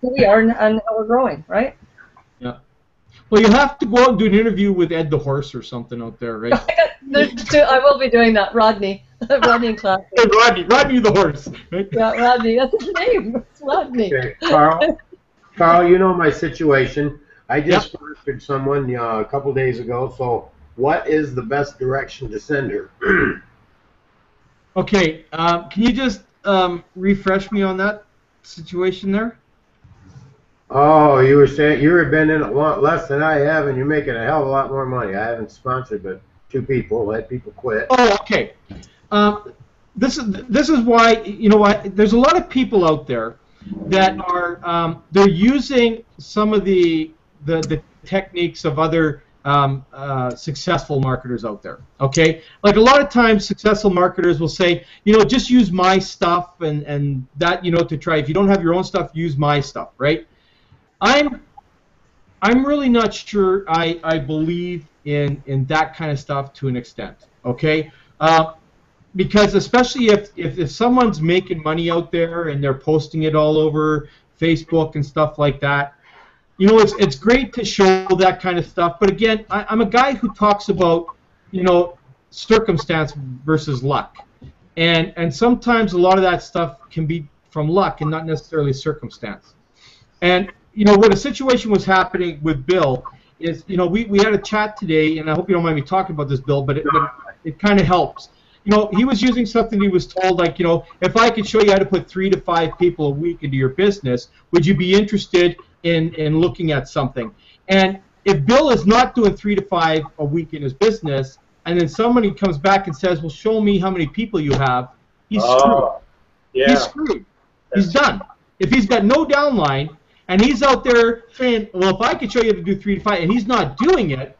C: who we are and how we're growing, right?
A: Yeah. Well, you have to go out and do an interview with Ed the Horse or something out there, right?
C: I will be doing that, Rodney. Rodney and Clark.
A: Hey, Rodney the Horse. Right?
C: Yeah, Rodney. That's his name. It's Rodney.
F: Okay, Carl, you know my situation. I just sponsored someone a couple days ago. So, what is the best direction to send her?
A: Okay. Can you just refresh me on that situation there?
F: Oh, you were saying you have been in a lot less than I have, and you're making a hell of a lot more money. I haven't sponsored, but 2 people let people quit.
A: Oh, okay. This is why, you know what? There's a lot of people out there that are they're using some of the techniques of other successful marketers out there. Okay, like a lot of times successful marketers will say, you know, just use my stuff and that, you know, to try. If you don't have your own stuff, use my stuff, right? I'm really not sure I believe in that kind of stuff to an extent. Okay. Because especially if someone's making money out there and they're posting it all over Facebook and stuff like that, you know, it's great to show that kind of stuff. But again, I'm a guy who talks about, you know, circumstance versus luck, and sometimes a lot of that stuff can be from luck and not necessarily circumstance. And you know, what a situation was happening with Bill is, you know, we had a chat today, and I hope you don't mind me talking about this, Bill, but it kind of helps. You know, he was using something he was told, like, you know, if I could show you how to put 3 to 5 people a week into your business, would you be interested in looking at something? And if Bill is not doing 3 to 5 a week in his business, and then somebody comes back and says, well, show me how many people you have, he's screwed.
D: Yeah.
A: He's screwed. He's done. If he's got no downline, and he's out there saying, well, if I could show you how to do 3 to 5, and he's not doing it,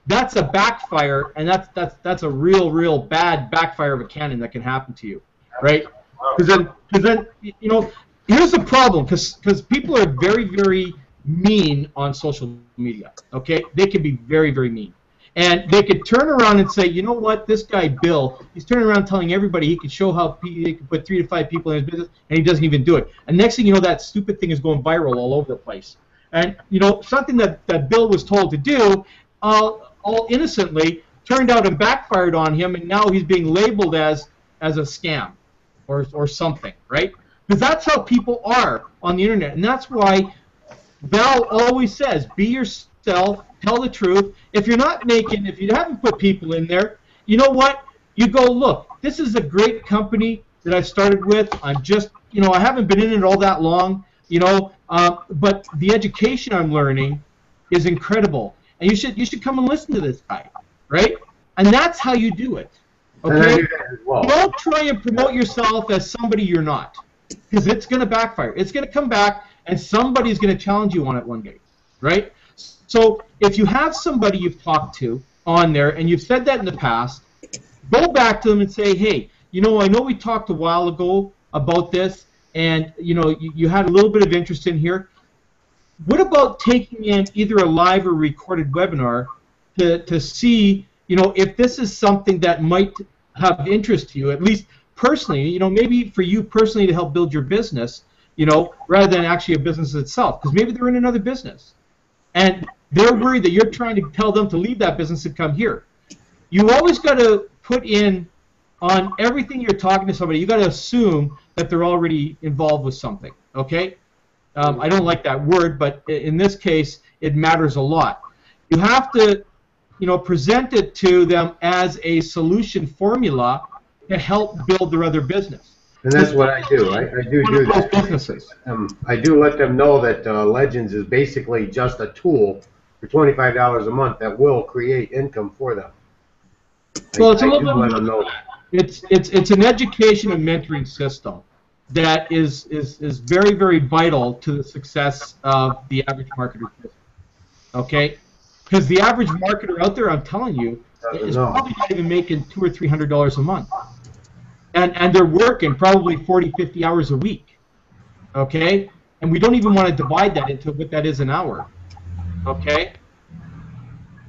A: that's a backfire, and that's a real bad backfire of a cannon that can happen to you, right? Because then you know, here's the problem, because people are very mean on social media. Okay, they can be very mean, and they could turn around and say, you know what, this guy Bill, he's turning around telling everybody he could show how he could put 3 to 5 people in his business, and he doesn't even do it. And next thing you know, that stupid thing is going viral all over the place. And you know, something that Bill was told to do, all innocently, turned out and backfired on him, and now he's being labeled as a scam or something, right? Because that's how people are on the internet, and that's why Val always says, be yourself, tell the truth. If you're not making, if you haven't put people in there, you know what? You go, look, this is a great company that I started with. I'm just, you know, I haven't been in it all that long, you know, but the education I'm learning is incredible. And you should come and listen to this guy, right? And that's how you do it, okay? Don't try and promote yourself as somebody you're not, because it's going to backfire. It's going to come back, and somebody's going to challenge you on it one day, right? So if you have somebody you've talked to on there, and you've said that in the past, go back to them and say, hey, you know we talked a while ago about this, and you know you had a little bit of interest in here. What about taking in either a live or recorded webinar to see, you know, if this is something that might have interest to you, at least personally, you know, maybe for you personally to help build your business, you know, rather than actually a business itself, because maybe they're in another business, and they're worried that you're trying to tell them to leave that business and come here. You always got to put in on everything you're talking to somebody, you got to assume that they're already involved with something, okay? I don't like that word, but in this case, it matters a lot. You have to, you know, present it to them as a solution formula to help build their other business.
F: And that's what I do. I do
A: One
F: do
A: of those
F: that.
A: businesses.
F: I do let them know that Legends is basically just a tool for $25 a month that will create income for them.
A: Well, it's a
F: I
A: little
F: do
A: bit
F: let
A: more
F: them know.
A: it's an education and mentoring system that is very, very vital to the success of the average marketer's business. Okay? Because the average marketer out there, I'm telling you, is
F: No.
A: probably not even making $200 or $300 a month. And they're working probably 40, 50 hours a week. Okay? And we don't even want to divide that into what that is an hour. Okay?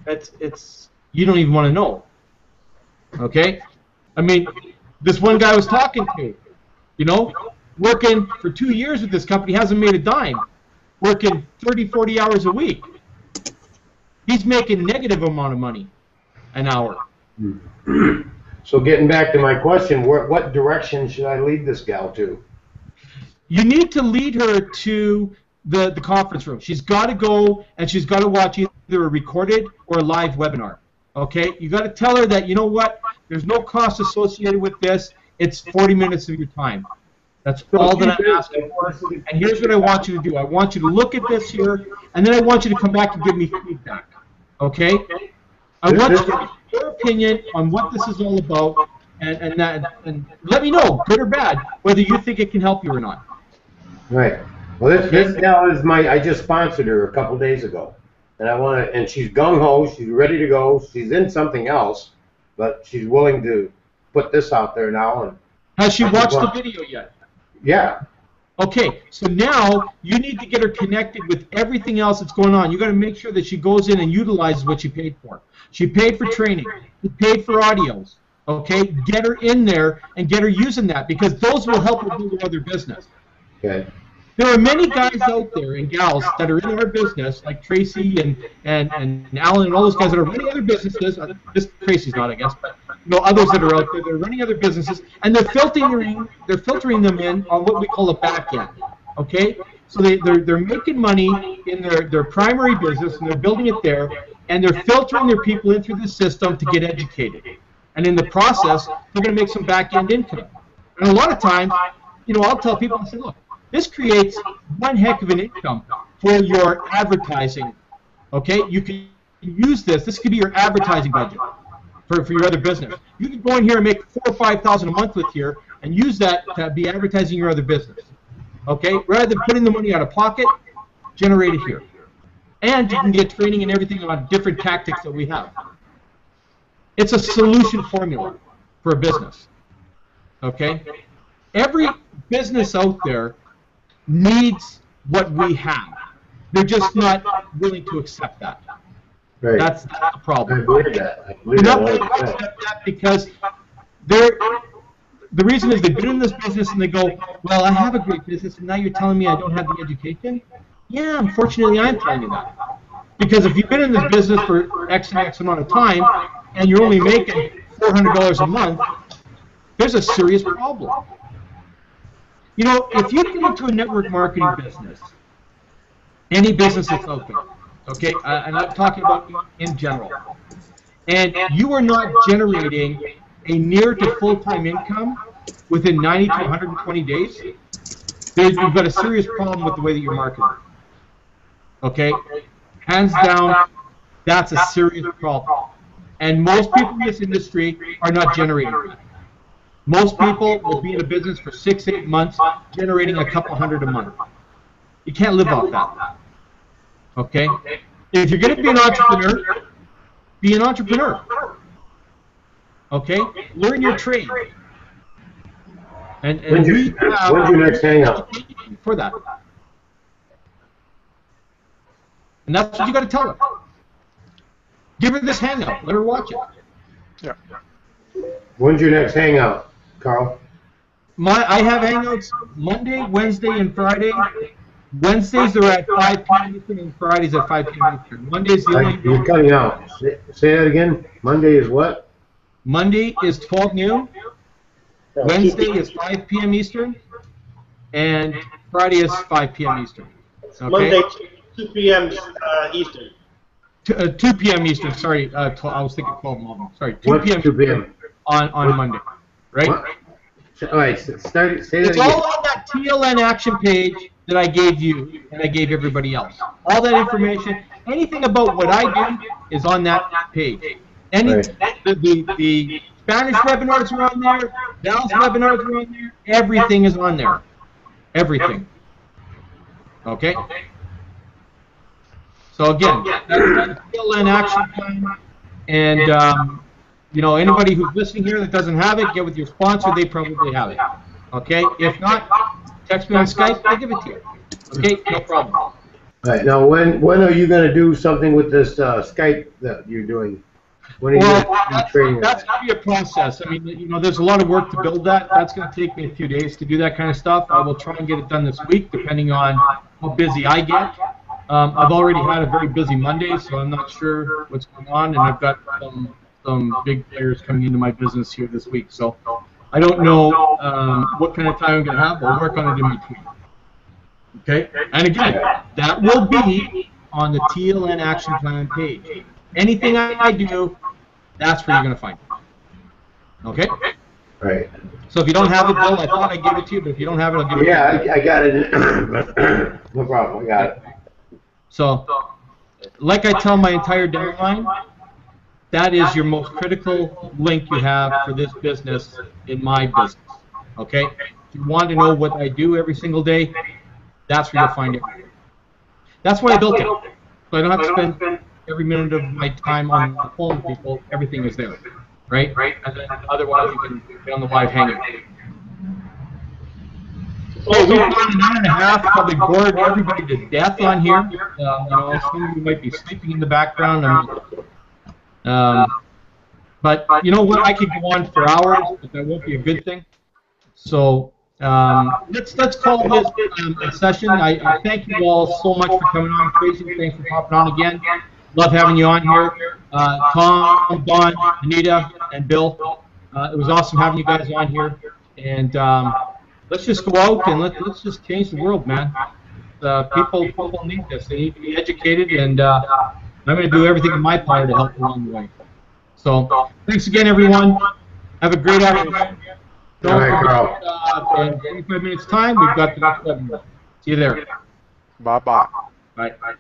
A: It's you don't even want to know. Okay? I mean, this one guy I was talking to, you know, working for 2 years with this company, hasn't made a dime, working 30, 40 hours a week. He's making negative amount of money an hour.
F: So getting back to my question, what direction should I lead this gal to?
A: You need to lead her to the conference room. She's got to go and she's got to watch either a recorded or a live webinar. Okay? You got to tell her that, you know what, there's no cost associated with this. It's 40 minutes of your time. That's all that I'm asking for. And here's what I want you to do. I want you to look at this here, and then I want you to come back and give me feedback. Okay? I want you to give your opinion on what this is all about, and let me know, good or bad, whether you think it can help you or not.
F: Right. Well, this gal is I just sponsored her a couple days ago, and she's gung ho. She's ready to go. She's in something else, but she's willing to put this out there now. And
A: has she watched the video yet?
F: Yeah.
A: Okay, so now you need to get her connected with everything else that's going on. You got to make sure that she goes in and utilizes what she paid for. She paid for training. She paid for audios. Okay, get her in there and get her using that, because those will help her build another business.
F: Okay.
A: There are many guys out there and gals that are in our business, like Tracy and Alan and all those guys that are running other businesses. This Tracy's not, I guess, but others that are out there. They're running other businesses, and they're filtering them in on what we call a back end. Okay, so they're making money in their primary business, and they're building it there, and they're filtering their people in through the system to get educated, and in the process, they're going to make some back end income. And a lot of times, I'll tell people, I say, look, this creates one heck of an income for your advertising. Okay, you can use this. This could be your advertising budget for your other business. You can go in here and make $4,000 or $5,000 a month with here, and use that to be advertising your other business. Okay, rather than putting the money out of pocket, generate it here, and you can get training and everything on different tactics that we have. It's a solution formula for a business. Okay, every business out there needs what we have. They're just not willing to accept that.
F: Right.
A: That's the problem.
F: I believe that.
A: They're not willing to accept that because the reason is they've been in this business and they go, well, I have a great business, and now you're telling me I don't have the education? Yeah, unfortunately, I'm telling you that. Because if you've been in this business for X and X amount of time, and you're only making $400 a month, there's a serious problem. If you get into a network marketing business, any business that's out there, okay, and I'm talking about in general, and you are not generating a near to full-time income within 90 to 120 days, you've got a serious problem with the way that you're marketing. Okay? Hands down, that's a serious problem. And most people in this industry are not generating that. Most people will be in a business for 6, 8 months, generating a couple hundred a month. You can't live off that. Okay? If you're going to be an entrepreneur, be an entrepreneur. Okay? Learn your trade. And
F: When's your next hangout?
A: For that. And that's what you got to tell her. Give her this hangout. Let her watch it.
E: Yeah.
F: When's your next hangout, Carl?
A: I have hangouts Monday, Wednesday, and Friday. Wednesdays are at 5 p.m. Eastern, and Fridays at 5 p.m. Eastern. Monday's the only.
F: You're cutting out. Say that again. Monday is what?
A: Monday is 12 noon. Wednesday is 5 p.m. Eastern, and Friday is 5 p.m. Eastern. Okay?
D: Monday, 2 p.m. Eastern.
A: 2 p.m. Eastern. Sorry, I was thinking 12 morning. Sorry, 2 p.m.
F: 2 p.m.
A: on Monday, right?
F: What? All right, say that
A: It's
F: again.
A: all on that TLN action page that I gave you and I gave everybody else. All that information, anything about what I do is on that page.
F: Right.
A: The Spanish webinars are on there, Dallas webinars are on there, everything is on there. Everything. Okay? So again, that's the TLN action plan. And, you know, anybody who's listening here that doesn't have it, get with your sponsor, they probably have it. Okay? If not, text me on Skype, I'll give it to you. Okay? No problem.
F: All right, now when are you going to do something with this Skype that you're doing? When are you
A: Well,
F: going to be training?
A: that's going to be a process. I mean, you know, there's a lot of work to build that. That's going to take me a few days to do that kind of stuff. I will try and get it done this week, depending on how busy I get. I've already had a very busy Monday, so I'm not sure what's going on, and I've got some big players coming into my business here this week. So I don't know what kind of time I'm going to have. I'll work on it in between. Okay? And again, that will be on the TLN Action Plan page. Anything I do, that's where you're going to find it. Okay?
F: Right.
A: So if you don't have it, Bill, I thought I'd give it to you, but if you don't have it, I'll give it to you.
F: Yeah, I got it. No problem, I got it.
A: So, like I tell my entire downline, that is your most critical link you have for this business in my business. Okay? If you want to know what I do every single day, that's where you'll find it. That's why I built it. So I don't have to spend every minute of my time on the phone with people. Everything is there. Right? And then otherwise you can get on the live hangout. Oh, we've gone an hour and a half, probably bored everybody to death on here. You know, some of you might be sleeping in the background. But you know what? I could go on for hours, but that won't be a good thing. So let's call this a session. I thank you all so much for coming on. Tracy, thanks for popping on again. Love having you on here. Tom, Don, Anita, and Bill. It was awesome having you guys on here. And let's just go out and let's just change the world, man. People need this. They need to be educated, and I'm going to do everything in my power to help along the way. So thanks again, everyone. Have a great afternoon.
F: All right, Carl.
A: In 25 minutes' time, we've got the next webinar. See you there.
E: Bye-bye.
A: Bye.